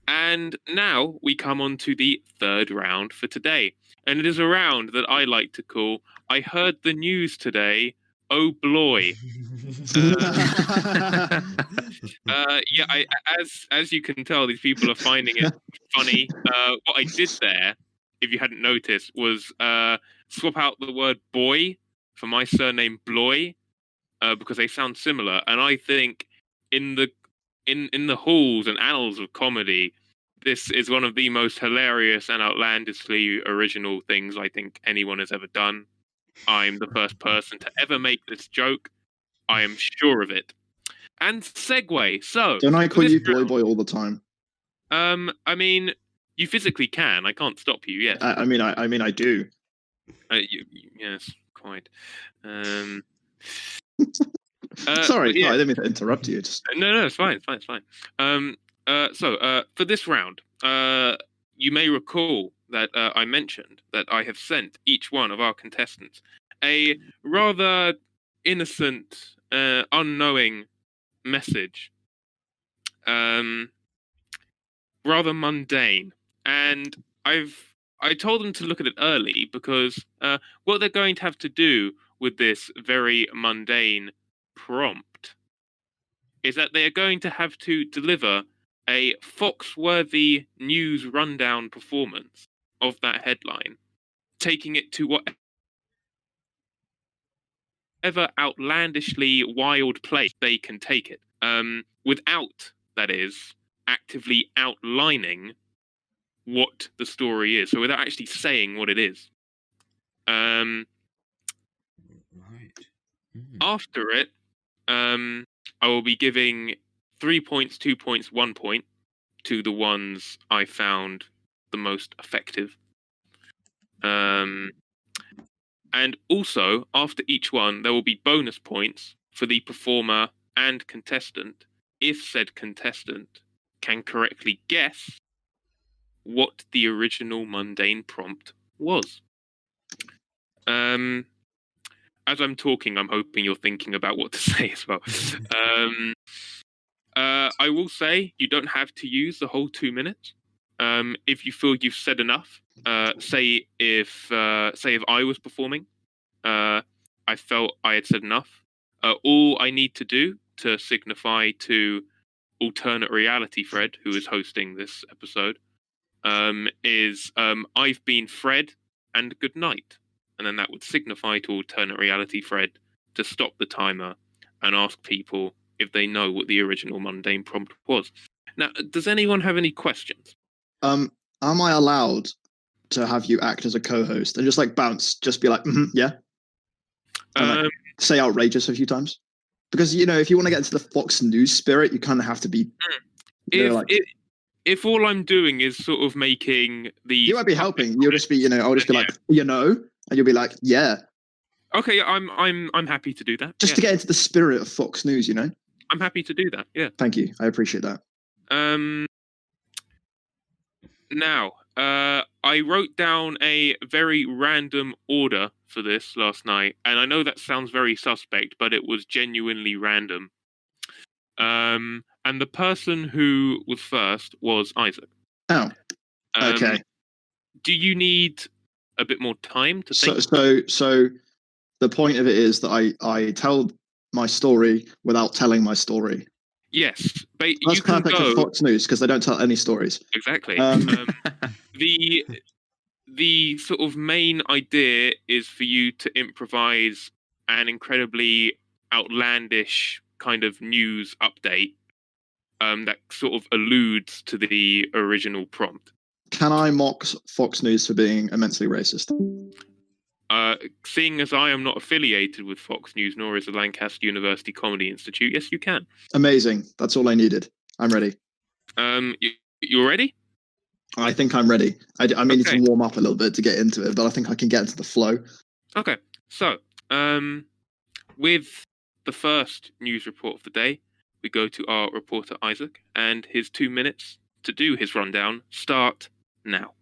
And now we come on to the third round for today. And it is a round that I like to call I Heard the News Today, Oh Bloy. As you can tell, these people are finding it funny. What I did there, if you hadn't noticed, was swap out the word boy for my surname Bloy, because they sound similar. And I think in the halls and annals of comedy, this is one of the most hilarious and outlandishly original things I think anyone has ever done. I'm the first person to ever make this joke. I am sure of it. And segue. So don't I call you Bloy Boy all the time? I mean, you physically can. I can't stop you. Yes. I mean, I do. Yes, quite. Sorry, I didn't mean to interrupt you. No, it's fine. It's fine. So for this round, you may recall that I mentioned that I have sent each one of our contestants a rather innocent, unknowing message, rather mundane, and I told them to look at it early because what they're going to have to do with this very mundane prompt is that they are going to have to deliver a Fox-worthy news rundown performance of that headline, taking it to whatever outlandishly wild place they can take it, without, that is, actively outlining what the story is, so without actually saying what it is. Right. After it, I will be giving 3 points, 2 points, 1 point to the ones I found the most effective. And also, after each one, there will be bonus points for the performer and contestant if said contestant can correctly guess what the original mundane prompt was. As I'm talking, I'm hoping you're thinking about what to say as well. I will say you don't have to use the whole 2 minutes. If you feel you've said enough, say if I was performing, I felt I had said enough. All I need to do to signify to alternate reality Fred, who is hosting this episode, is I've been Fred and good night. And then that would signify to alternate reality Fred to stop the timer and ask people if they know what the original mundane prompt was. Now, does anyone have any questions? Am I allowed to have you act as a co-host and just like bounce, just be like, yeah, and like, say outrageous a few times? Because if you want to get into the Fox News spirit, you kind of have to be. If all I'm doing is sort of making the, you won't be helping. You'll just be, I'll just be like, and you'll be like, yeah. Okay, I'm happy to do that. Just to get into the spirit of Fox News, I'm happy to do that. Yeah. Thank you. I appreciate that. Now, I wrote down a very random order for this last night, and I know that sounds very suspect, but it was genuinely random. And the person who was first was Isaac. Oh, okay. Do you need a bit more time to think? So the point of it is that I tell my story without telling my story. Yes, but that's you can perfect go... for Fox News because they don't tell any stories. Exactly. The sort of main idea is for you to improvise an incredibly outlandish kind of news update that sort of alludes to the original prompt. Can I mock Fox News for being immensely racist? Seeing as I am not affiliated with Fox News, nor is the Lancaster University Comedy Institute, yes, you can. Amazing. That's all I needed. I'm ready. You're ready? I think I'm ready. I need to warm up a little bit to get into it, but I think I can get into the flow. Okay. So, with the first news report of the day, we go to our reporter Isaac, and his 2 minutes to do his rundown start now.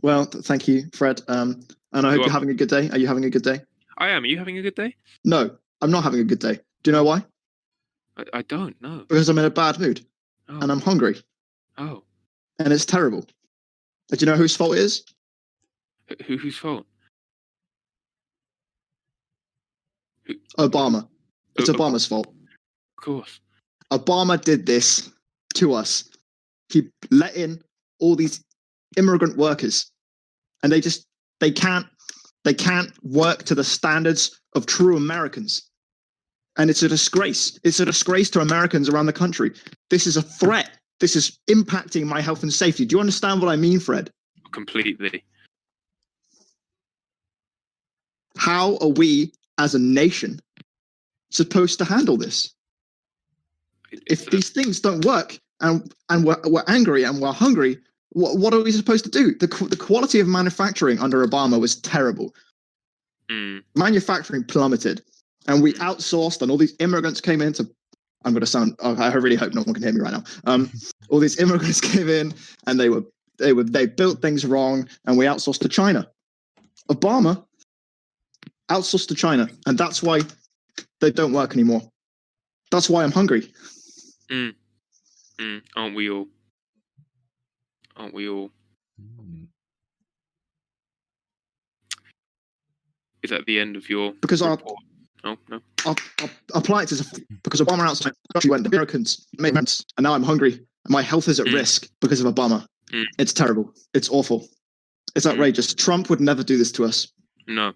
Well, thank you, Fred. And I hope you're having a good day. Are you having a good day? I am. Are you having a good day? No, I'm not having a good day. Do you know why? I don't know. Because I'm in a bad mood. Oh. And I'm hungry. Oh. And it's terrible. Do you know whose fault it is? Whose fault? Obama. It's Obama's fault. Of course. Obama did this to us. He let in all these immigrant workers. And they can't They can't work to the standards of true Americans. And it's a disgrace. It's a disgrace to Americans around the country. This is a threat. This is impacting my health and safety. Do you understand what I mean, Fred? Completely. How are we as a nation supposed to handle this? If these things don't work and we're angry and we're hungry, what are we supposed to do? The quality of manufacturing under Obama was terrible. Manufacturing plummeted, and we outsourced, and all these immigrants came in to. I'm going to sound. Oh, I really hope no one can hear me right now. All these immigrants came in, and they built things wrong, and we outsourced to China. Obama outsourced to China, and that's why they don't work anymore. That's why I'm hungry. Aren't we all? Aren't we all? Is that the end of your report? Oh, no. Our appliances, because Obama outside the country went to Americans, made sense, and now I'm hungry, and my health is at risk because of Obama. It's terrible. It's awful. It's outrageous. Trump would never do this to us. No.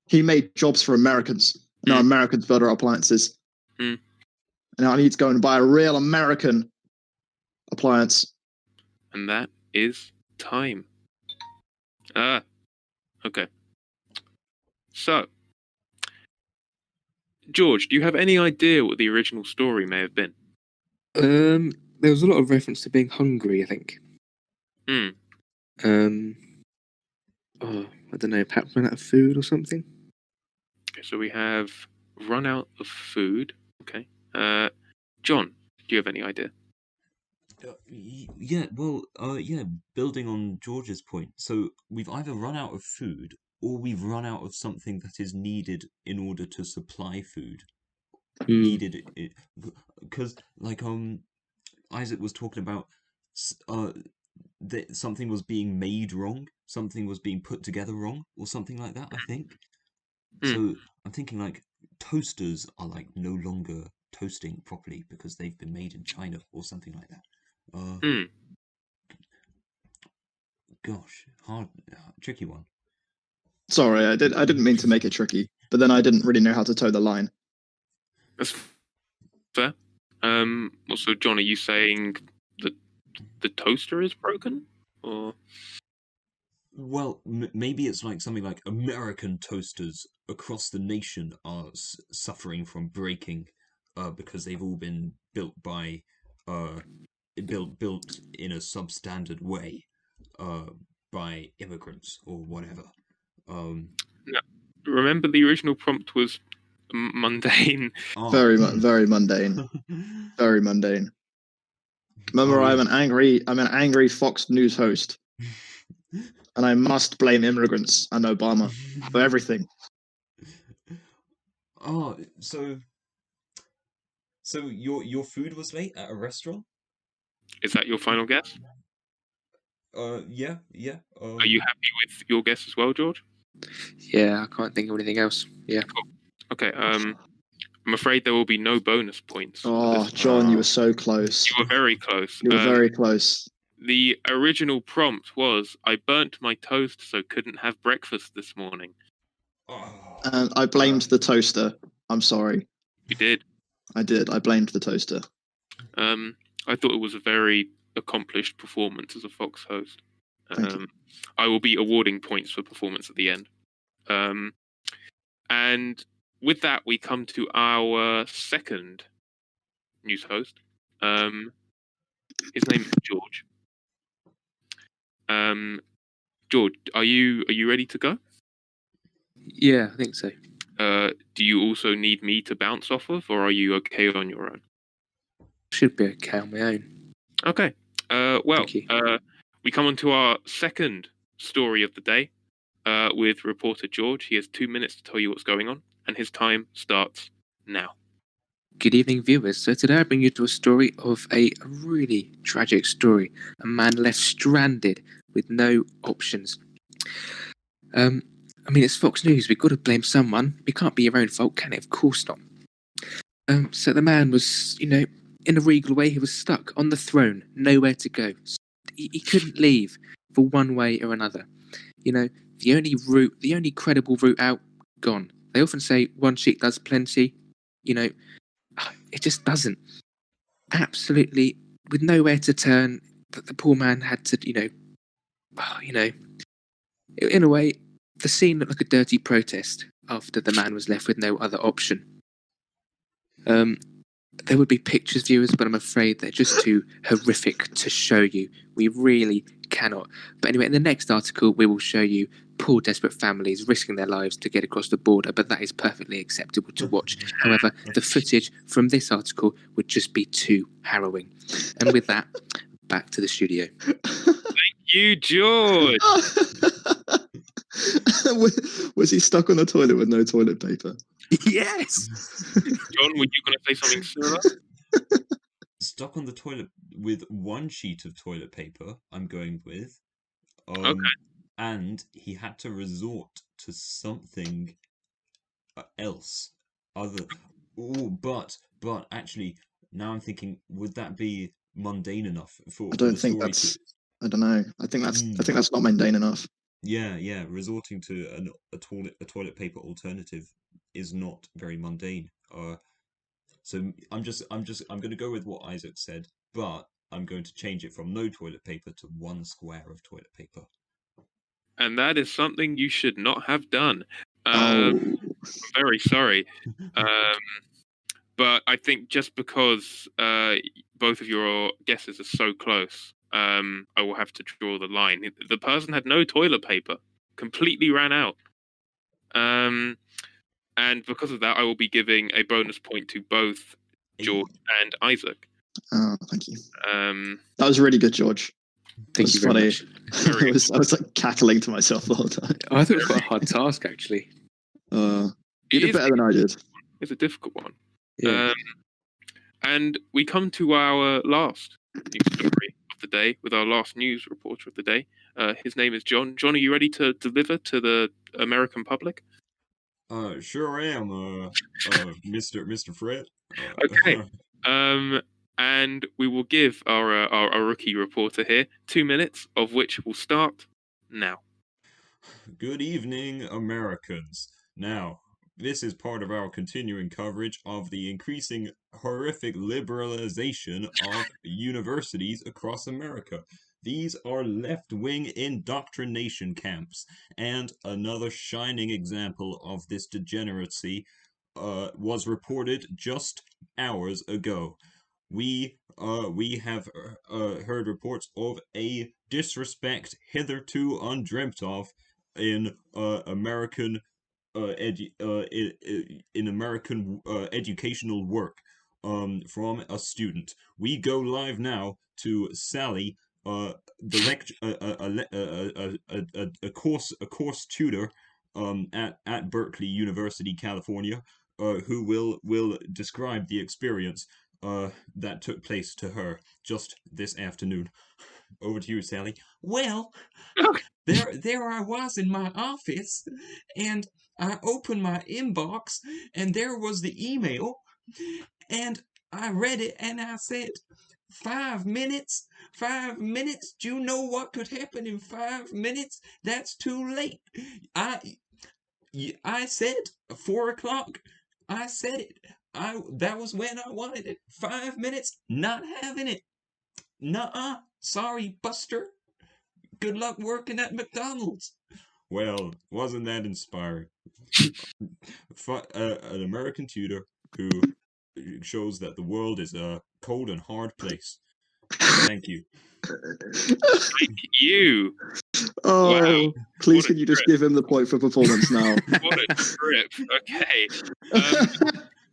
He made jobs for Americans. Now Americans build our appliances. And now I need to go and buy a real American appliance. And that is time. Okay. So, George, do you have any idea what the original story may have been? There was a lot of reference to being hungry, I think. I don't know, perhaps run out of food or something? Okay, so we have run out of food. Okay. John, do you have any idea? Building on George's point. So we've either run out of food or we've run out of something that is needed in order to supply food. Needed it because, like, Isaac was talking about, that something was being made wrong, something was being put together wrong, or something like that. I think. So I'm thinking like toasters are like no longer toasting properly because they've been made in China or something like that. Gosh, tricky one. Sorry, I didn't mean to make it tricky, but then I didn't really know how to toe the line. That's fair. Also, John, are you saying that the toaster is broken, or? Well, maybe it's like something like American toasters across the nation are suffering from breaking, because they've all been built by, built in a substandard way, by immigrants or whatever. No. Remember, the original prompt was mundane. Very mundane. Very mundane. Remember, I'm an angry Fox News host, and I must blame immigrants and Obama for everything. So your food was late at a restaurant? Is that your final guess? Yeah. Are you happy with your guess as well, George? Yeah, I can't think of anything else. Yeah. Cool. Okay. I'm afraid there will be no bonus points. Oh, John, you were so close. You were very close. You were very close. The original prompt was, I burnt my toast so couldn't have breakfast this morning. And I blamed the toaster. I'm sorry. You did? I did. I blamed the toaster. I thought it was a very accomplished performance as a Fox host. I will be awarding points for performance at the end. And with that, we come to our second news host. His name is George. George, are you ready to go? Yeah, I think so. Do you also need me to bounce off of, or are you okay on your own? Should be okay on my own. Okay. We come on to our second story of the day with reporter George. He has 2 minutes to tell you what's going on, and his time starts now. Good evening, viewers. So today I bring you to a story of a really tragic story. A man left stranded with no options. It's Fox News. We've got to blame someone. It can't be your own fault, can it? Of course not. So the man was, in a regal way, he was stuck on the throne, nowhere to go. He couldn't leave for one way or another. the only credible route out, gone. They often say one cheek does plenty. You know, it just doesn't. Absolutely, with nowhere to turn, the poor man had to, in a way, the scene looked like a dirty protest after the man was left with no other option. There would be pictures, viewers, but I'm afraid they're just too horrific to show you. We really cannot. But anyway, in the next article, we will show you poor, desperate families risking their lives to get across the border, but that is perfectly acceptable to watch. However, the footage from this article would just be too harrowing. And with that, back to the studio. Thank you, George. Was he stuck on the toilet with no toilet paper? Yes. John, were you going to say something similar? Stuck on the toilet with one sheet of toilet paper, I'm going with. Okay. And he had to resort to something else. But actually, now I'm thinking, would that be mundane enough for I don't the think story that's. I don't know. I think that's not mundane enough. Yeah. Resorting to a toilet paper alternative is not very mundane. So I'm going to go with what Isaac said, but I'm going to change it from no toilet paper to one square of toilet paper. And that is something you should not have done. I'm very sorry. But I think just because both of your guesses are so close, I will have to draw the line. The person had no toilet paper, completely ran out. And because of that, I will be giving a bonus point to both George and Isaac. Oh, thank you. That was really good, George. Thank you very much. I was like cackling to myself the whole time. I thought it was quite a hard task, actually. You did better than I did. It's a difficult one. Yeah. And we come to our last news story of the day with our last news reporter of the day. His name is John. John, are you ready to deliver to the American public? Sure am, Mr. Fred. Okay. And we will give our rookie reporter here 2 minutes, of which will start now. Good evening, Americans. Now, this is part of our continuing coverage of the increasing horrific liberalization of universities across America. These are left-wing indoctrination camps, and another shining example of this degeneracy was reported just hours ago. We have heard reports of a disrespect hitherto undreamt of in American educational work from a student. We go live now to Sally, a course tutor at Berkeley University, California, who will describe the experience that took place to her just this afternoon. Over to you, Sally. Well, there I was in my office, and I opened my inbox, and there was the email, and I read it, and I said, 5 minutes? 5 minutes? Do you know what could happen in 5 minutes? That's too late. I said 4 o'clock. I said it. That was when I wanted it. 5 minutes? Not having it. Nuh-uh. Sorry, Buster. Good luck working at McDonald's. Well, wasn't that inspiring? An American tutor who shows that the world is a cold and hard place. Thank you. Thank you. Oh, wow. Please can you just give him the point for performance now? What a trip. Okay.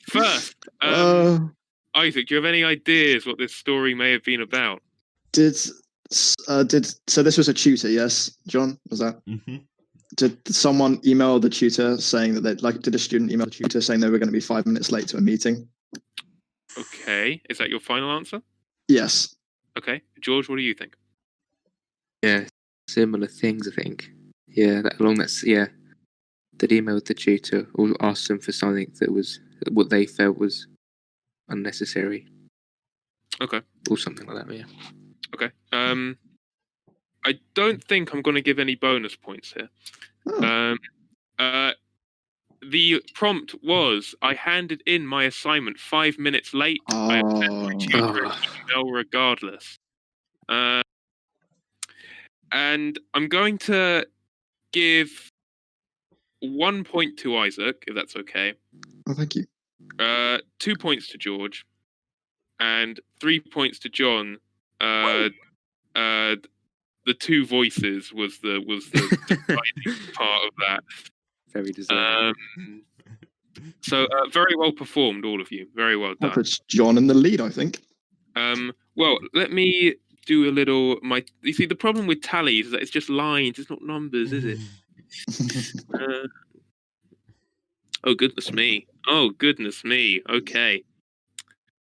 First, Isaac, do you have any ideas what this story may have been about? So this was a tutor, yes, John? Was that? Mm-hmm. Did someone email the tutor saying that did a student email the tutor saying they were going to be 5 minutes late to a meeting? Okay. Is that your final answer? Yes. Okay. George, what do you think? Yeah, similar things, I think. Yeah, that emailed the tutor or asked them for something that was what they felt was unnecessary. Okay. Or something like that, yeah. Okay. I don't think I'm going to give any bonus points here. Oh. The prompt was, I handed in my assignment 5 minutes late. I have sent my tutor an email regardless. And I'm going to give 1 point to Isaac, if that's okay. Oh, thank you. 2 points to George, and 3 points to John. The two voices was the deciding part of that. Very deserving. So very well performed, all of you. Very well done. That puts John in the lead, I think. Well, let me do a little. You see, the problem with tallies is that it's just lines. It's not numbers, is it? Oh goodness me! Oh goodness me! Okay.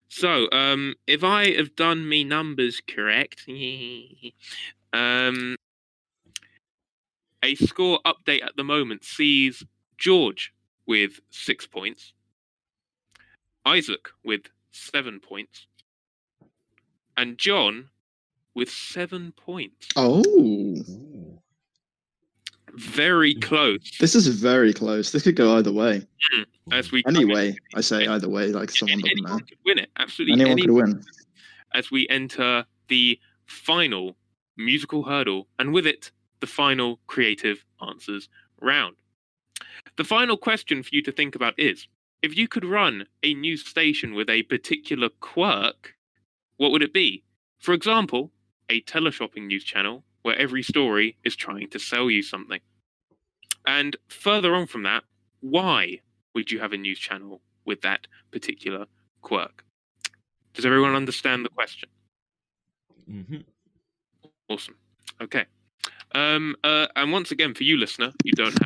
So, if I have done me numbers correct, a score update at the moment sees George with 6 points, Isaac with 7 points, and John with 7 points. Oh. Very close. This is very close. This could go either way. Anyway, I say either way, like someone doesn't know. Anyone could win it. Absolutely anyone could win. As we enter the final musical hurdle, and with it, the final creative answers round. The final question for you to think about is, if you could run a news station with a particular quirk, what would it be? For example, a teleshopping news channel where every story is trying to sell you something. And further on from that, why would you have a news channel with that particular quirk? Does everyone understand the question? Mm-hmm. Awesome. Okay. And once again, for you, listener, you don't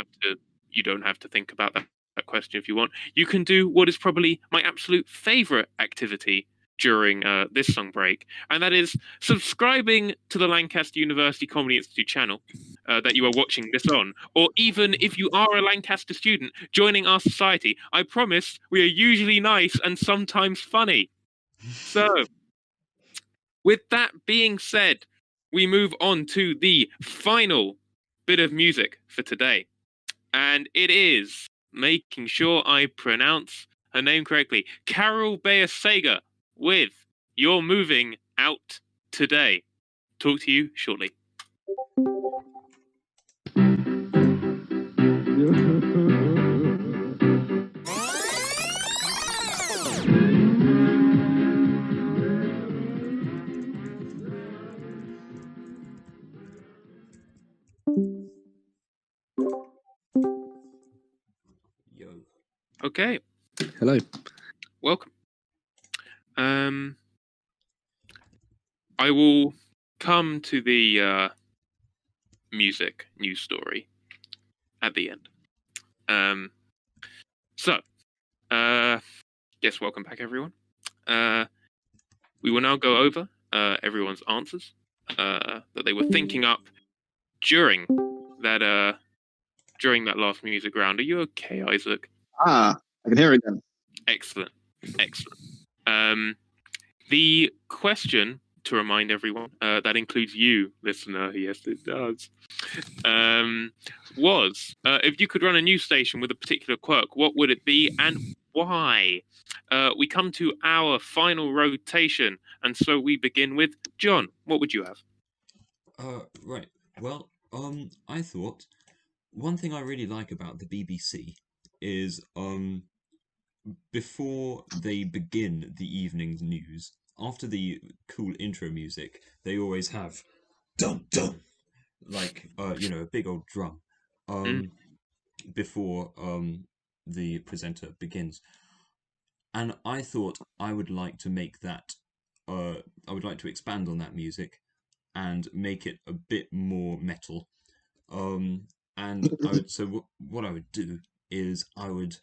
have to think about that question if you want. You can do what is probably my absolute favorite activity during this song break, and that is subscribing to the Lancaster University Comedy Institute channel that you are watching this on, or even if you are a Lancaster student, joining our society. I promise we are usually nice and sometimes funny. So, with that being said, we move on to the final bit of music for today, and it is, making sure I pronounce her name correctly, Carol Bayer-Sager with You're Moving Out Today. Talk to you shortly. Yo. Okay. Hello. Welcome. I will come to the music news story at the end. Yes, welcome back, everyone. We will now go over everyone's answers that they were thinking up during that last music round. Are you okay, Isaac? I can hear again. Excellent. The question, to remind everyone, that includes you, listener, yes, it does, was, if you could run a news station with a particular quirk, what would it be and why? We come to our final rotation, and so we begin with John. What would you have? Right. Well, I thought one thing I really like about the BBC is, before they begin the evening's news, after the cool intro music, they always have dum dum, like a big old drum, before the presenter begins. And I thought I would like to make that. I would like to expand on that music and make it a bit more metal. And what I would do is I would,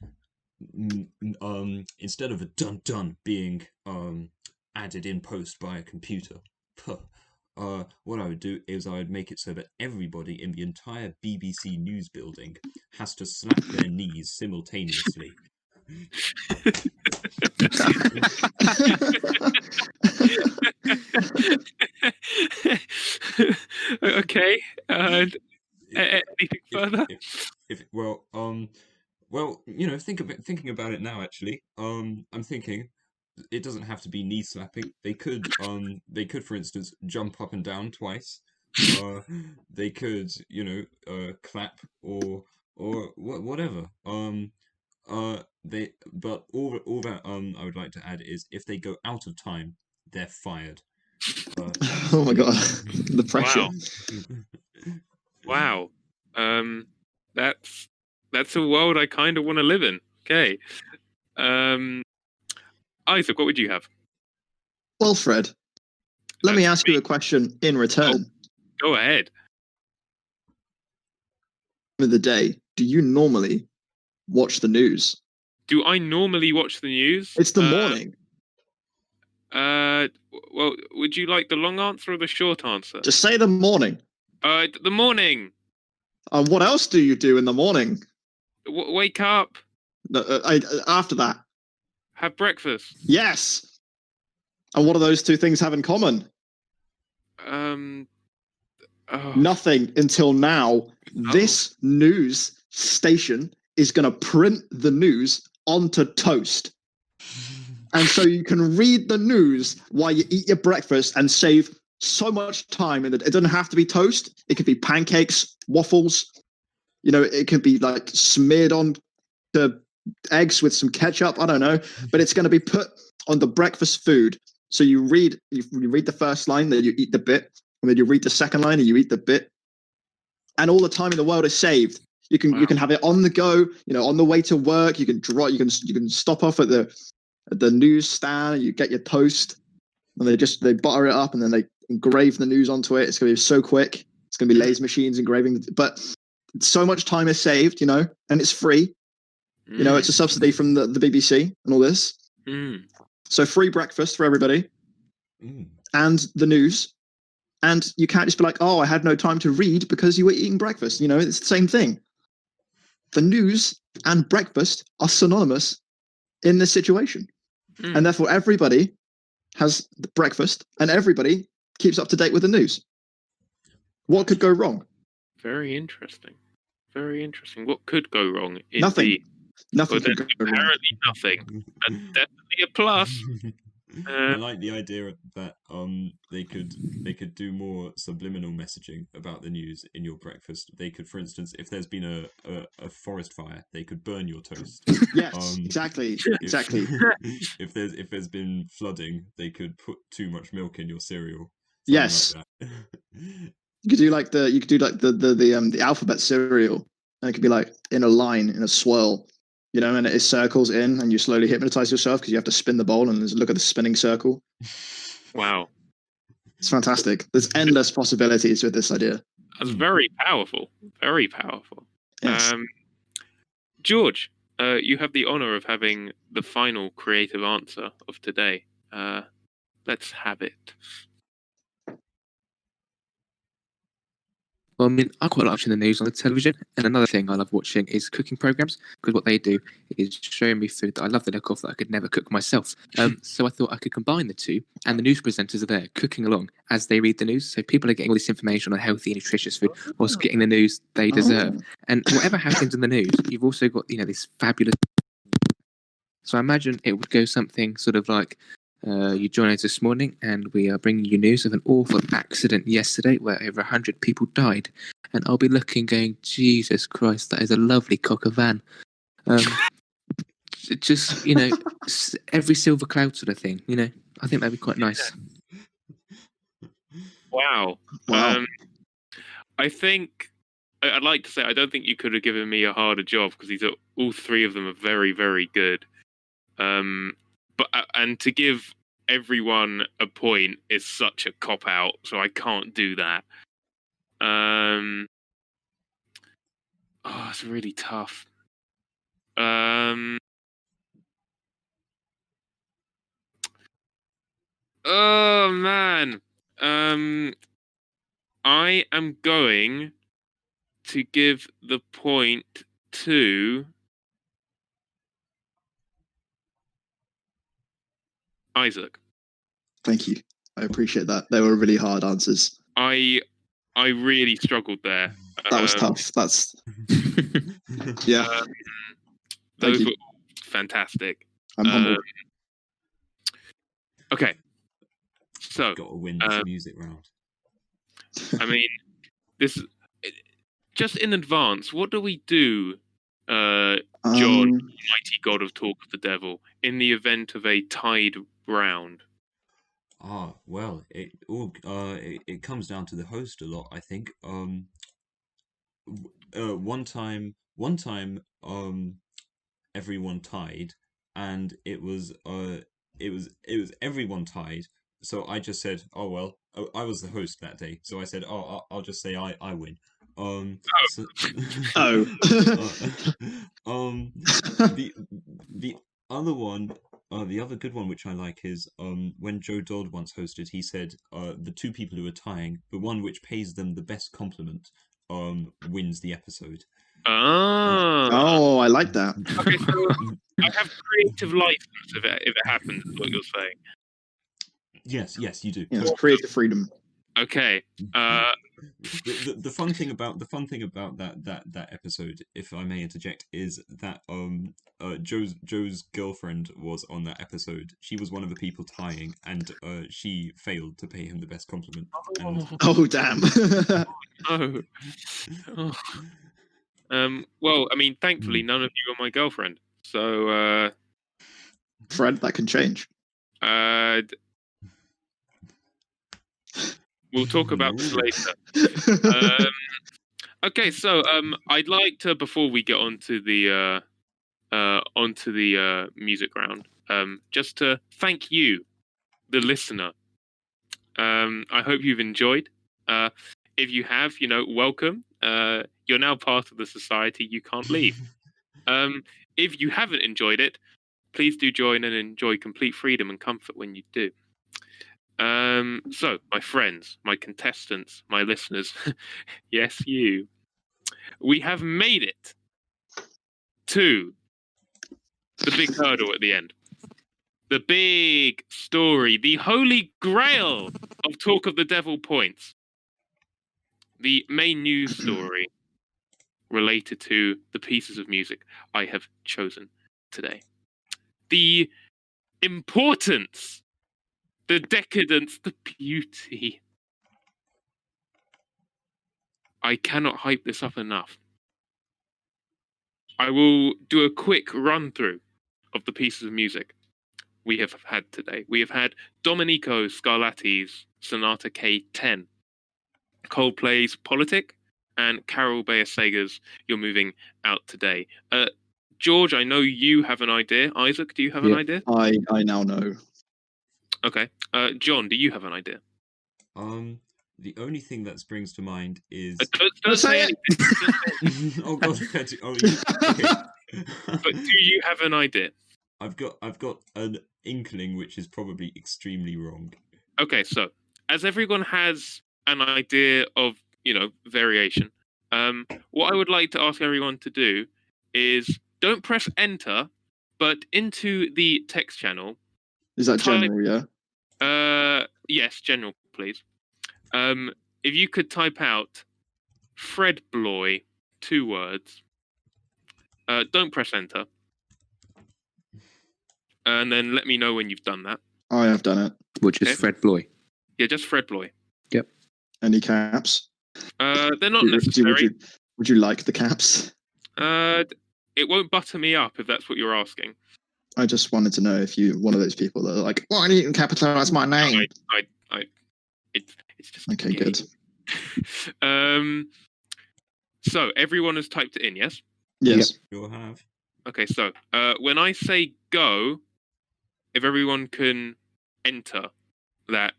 instead of a dun dun being added in post by a computer, what I would do is I would make it so that everybody in the entire BBC news building has to slap their knees simultaneously. Okay. Anything further? Well, thinking about it now, actually, I'm thinking it doesn't have to be knee slapping. They could, for instance, jump up and down twice. They could, clap or whatever. But all that I would like to add is if they go out of time, they're fired. Oh my god, the pressure! Wow. That's a world I kind of want to live in. Okay. Isaac, what would you have? Well, Fred, let me ask you a question in return. Go ahead. Of the day, do you normally watch the news? Do I normally watch the news? It's the morning. Well, would you like the long answer or the short answer? Just say the morning. The morning. What else do you do in the morning? Wake up. No, after that. Have breakfast. Yes. And what do those two things have in common? Nothing until now. This news station is going to print the news onto toast. And so you can read the news while you eat your breakfast and save so much time. It doesn't have to be toast. It could be pancakes, waffles. It could be like smeared on to eggs with some ketchup. I don't know. But it's going to be put on the breakfast food. So you read the first line, then you eat the bit, and then you read the second line and you eat the bit. And all the time in the world is saved. You can have it on the go, on the way to work. You can stop off at the newsstand, and you get your toast, and they butter it up, and then they engrave the news onto it. It's gonna be so quick. It's gonna be laser machines engraving, but so much time is saved, and it's free. It's a subsidy from the BBC and all this. So free breakfast for everybody, and the news. And you can't just be like, oh, I had no time to read because you were eating breakfast. It's the same thing. The news and breakfast are synonymous in this situation. And therefore everybody has breakfast and everybody keeps up to date with the news. What could go wrong? Very interesting. Very interesting. What could go wrong? Nothing. Nothing could go wrong. Apparently nothing. That's definitely a plus. I like the idea that they could do more subliminal messaging about the news in your breakfast. They could, for instance, if there's been a forest fire, they could burn your toast. Yes, exactly. If there's been flooding, they could put too much milk in your cereal. Yes. Like that. You could do like the alphabet cereal, and it could be like in a line, in a swirl. And it circles in, and you slowly hypnotize yourself because you have to spin the bowl and look at the spinning circle. Wow. It's fantastic. There's endless possibilities with this idea. That's very powerful. Very powerful. Yes. George, you have the honor of having the final creative answer of today. Let's have it. Well, I mean, I quite like watching the news on the television, and another thing I love watching is cooking programs, because what they do is showing me food that I love the look of that I could never cook myself. So I thought I could combine the two, and the news presenters are there cooking along as they read the news. So people are getting all this information on healthy, nutritious food, whilst getting the news they deserve. And whatever happens in the news, you've also got this fabulous. So I imagine it would go something sort of like. You join us this morning and we are bringing you news of an awful accident yesterday where over 100 people died, and I'll be looking going, Jesus Christ, that is a lovely cock of van. Just every silver cloud sort of thing, I think that'd be quite nice. Wow. I think I'd like to say I don't think you could have given me a harder job, because all three of them are very, very good. And to give everyone a point is such a cop out, so I can't do that. It's really tough. Oh man. I am going to give the point to Isaac. Thank you. I appreciate that. They were really hard answers. I I really struggled there. That was tough. That's yeah. Those were fantastic. I'm humbled. Okay, so Got to win this music round. I mean, this just in advance. What do we do, John, mighty god of Talk of the Devil, in the event of a tied round? Well, it comes down to the host a lot, I think. One time, everyone tied, and it was everyone tied. So I just said, oh well, I was the host that day, so I said, oh, I'll just say I win. So, the other one, the other good one which I like is when Joe Dodd once hosted, he said the two people who are tying, the one which pays them the best compliment wins the episode. Oh, I like that. Okay, so I have creative license if it happens, is what you're saying. Yes, you do. Yes, creative freedom. Okay. The fun thing about that episode, if I may interject, is that Joe's girlfriend was on that episode. She was one of the people tying, and she failed to pay him the best compliment. And... Oh damn! Well, I mean, thankfully, none of you are my girlfriend. So, Fred, that can change. We'll talk about this later. Okay, so I'd like to, before we get onto the music round, just to thank you, the listener. I hope you've enjoyed. If you have, welcome. You're now part of the society. You can't leave. If you haven't enjoyed it, please do join and enjoy complete freedom and comfort when you do. So, my friends, my contestants, my listeners, yes, you, we have made it to the big hurdle at the end. The big story, the holy grail of Talk of the Devil points. The main news story related to the pieces of music I have chosen today. The importance, the decadence, the beauty. I cannot hype this up enough. I will do a quick run through of the pieces of music we have had today. We have had Domenico Scarlatti's Sonata K10, Coldplay's Politic, and Carol Bayer-Sager's You're Moving Out Today. George, I know you have an idea. Isaac, do you have an idea? I now know. Okay. John, do you have an idea? The only thing that springs to mind is... Don't say anything. Oh god. Okay. But do you have an idea? I've got an inkling which is probably extremely wrong. Okay, so as everyone has an idea of, variation, what I would like to ask everyone to do is don't press enter, but into the text channel. Is that general, yeah? Yes, general, please. If you could type out Fred Bloy, 2 words. Don't press enter. And then let me know when you've done that. I have done it. Which is Fred Bloy. Yeah, just Fred Bloy. Yep. Any caps? They're not necessary. Would you like the caps? It won't butter me up if that's what you're asking. I just wanted to know if you're one of those people that are like, why didn't you capitalize my name? It's just okay, good. So everyone has typed it in, yes? Yes. Yep. You'll have. Okay, so when I say go, if everyone can enter that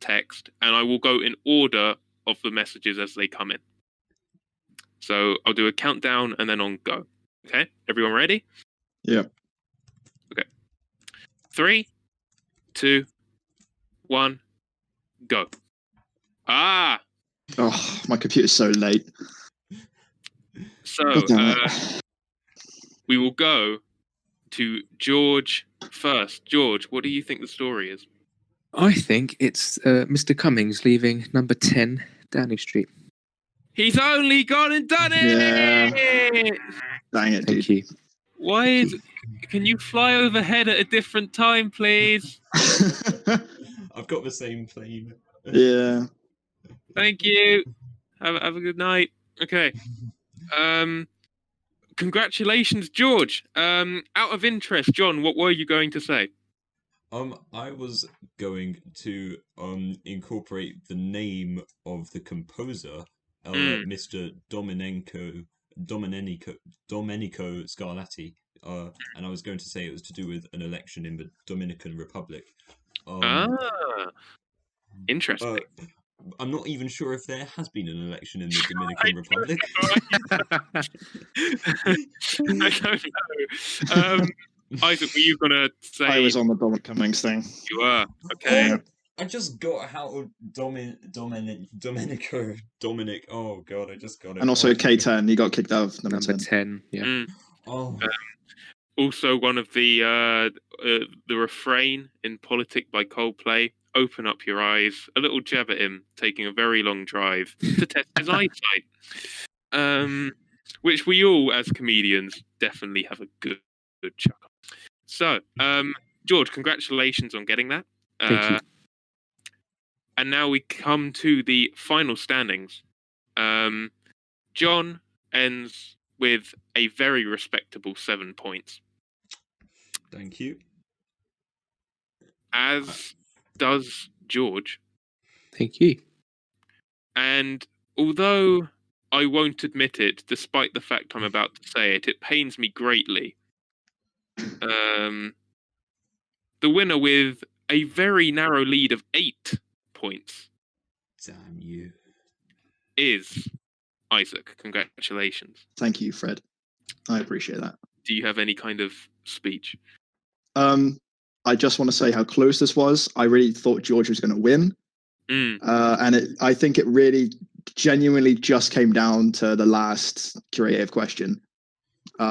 text, and I will go in order of the messages as they come in. So I'll do a countdown and then on go. Okay, everyone ready? Yeah. Okay. 3, 2, 1, go. Ah! Oh, my computer's so late. So we will go to George first. George, what do you think the story is? I think it's Mr. Cummings leaving number 10 Downing Street. He's only gone and done it! Yeah. Dang it, dude. Thank you. Why is... Can you fly overhead at a different time, please? I've got the same plane. Yeah. Thank you. Have a good night. Okay. Congratulations, George. Out of interest, John, what were you going to say? I was going to incorporate the name of the composer, Mr. Domenico Scarlatti, and I was going to say it was to do with an election in the Dominican Republic. Interesting. I'm not even sure if there has been an election in the Dominican Republic. I don't know. Isaac, were you gonna say? I was on the Dominic Cummings thing. You were. Okay. Oh, I just got how Dominic. Oh god, I just got it. And also K10, he got kicked out of number 10. Yeah. Oh. Also, one of the refrain in "Politic" by Coldplay. Open up your eyes. A little jab at him taking a very long drive to test his eyesight. Which we all, as comedians, definitely have a good chuckle. So, George, congratulations on getting that. Thank you. And now we come to the final standings. John ends with a very respectable 7 points. Thank you. As does George. Thank you. And although I won't admit it, despite the fact I'm about to say it, it pains me greatly. The winner with a very narrow lead of 8 points. Damn you. Is Isaac. Congratulations. Thank you, Fred. I appreciate that. Do you have any kind of speech? I just want to say how close this was. I really thought George was going to win. And I think it really genuinely just came down to the last creative question.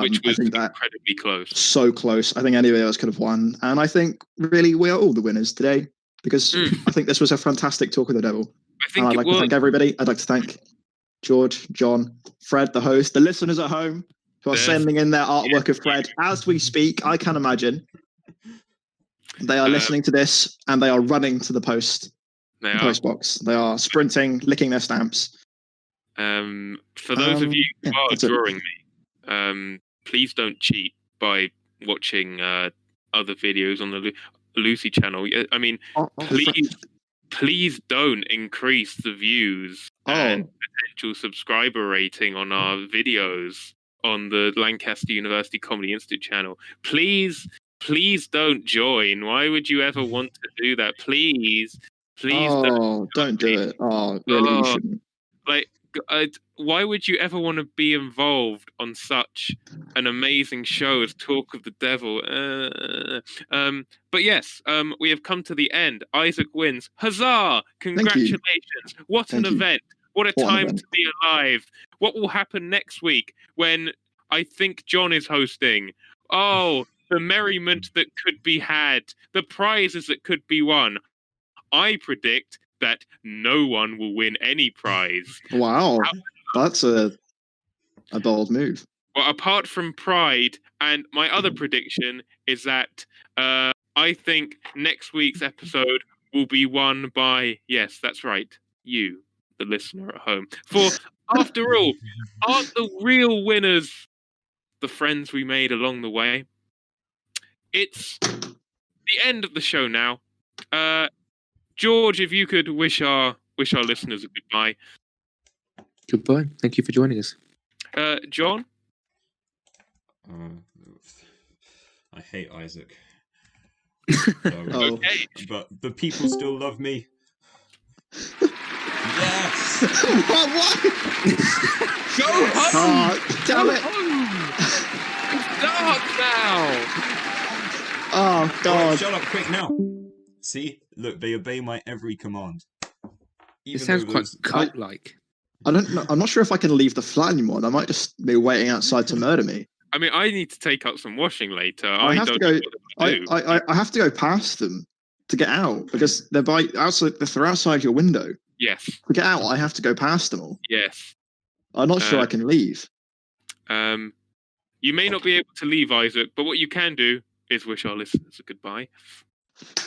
Which was I think incredibly close. So close. I think anybody else could have won. And I think really we are all the winners today because I think this was a fantastic Talk with the Devil. I'd like to thank everybody. I'd like to thank George, John, Fred, the host, the listeners at home who are sending in their artwork of Fred as we speak. I can imagine. They are listening to this and they are running to the post box. They are sprinting, licking their stamps. For those of you who are drawing me, please don't cheat by watching other videos on the Lucy channel. I mean, please don't increase the views and potential subscriber rating on our videos on the Lancaster University Comedy Institute channel. Please don't join. Why would you ever want to do that? Please don't do it. Oh, really? You shouldn't. Why would you ever want to be involved on such an amazing show as Talk of the Devil? But yes, we have come to the end. Isaac wins. Huzzah! Congratulations! What an event! What a time to be alive! What will happen next week when I think John is hosting? Oh, the merriment that could be had, the prizes that could be won. I predict that no one will win any prize. Wow, that's a bold move. Well, apart from pride, and my other prediction is that I think next week's episode will be won by, yes, that's right, you, the listener at home. For after all, aren't the real winners the friends we made along the way? It's the end of the show now. George, if you could wish our listeners a goodbye. Goodbye. Thank you for joining us. John? I hate Isaac. Okay. But the people still love me. Yes! What? Go home! Damn it! It's dark now! Oh, God. Right, shut up quick now. See? Look, they obey my every command. It sounds quite cult-like. I don't know. I'm not sure if I can leave the flat anymore. They might just be waiting outside to murder me. I mean, I need to take up some washing later. I have to go past them to get out because they're outside your window. Yes. To get out, I have to go past them all. Yes. I'm not sure I can leave. You may not be able to leave, Isaac, but what you can do is wish our listeners a goodbye.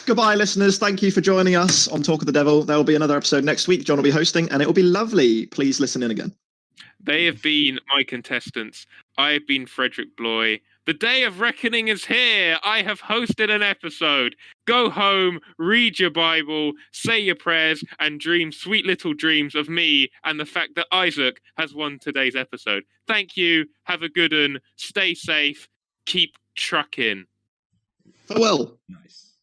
Goodbye, listeners. Thank you for joining us on Talk of the Devil. There will be another episode next week. John will be hosting, and it will be lovely. Please listen in again. They have been my contestants. I have been Frederick Bloy. The day of reckoning is here. I have hosted an episode. Go home, read your Bible, say your prayers, and dream sweet little dreams of me and the fact that Isaac has won today's episode. Thank you. Have a good one. Stay safe. Keep trucking. Farewell. Nice.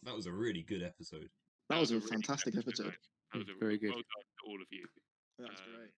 That was a really good episode. That was a fantastic episode. That was Very good. Well done to all of you. That's great.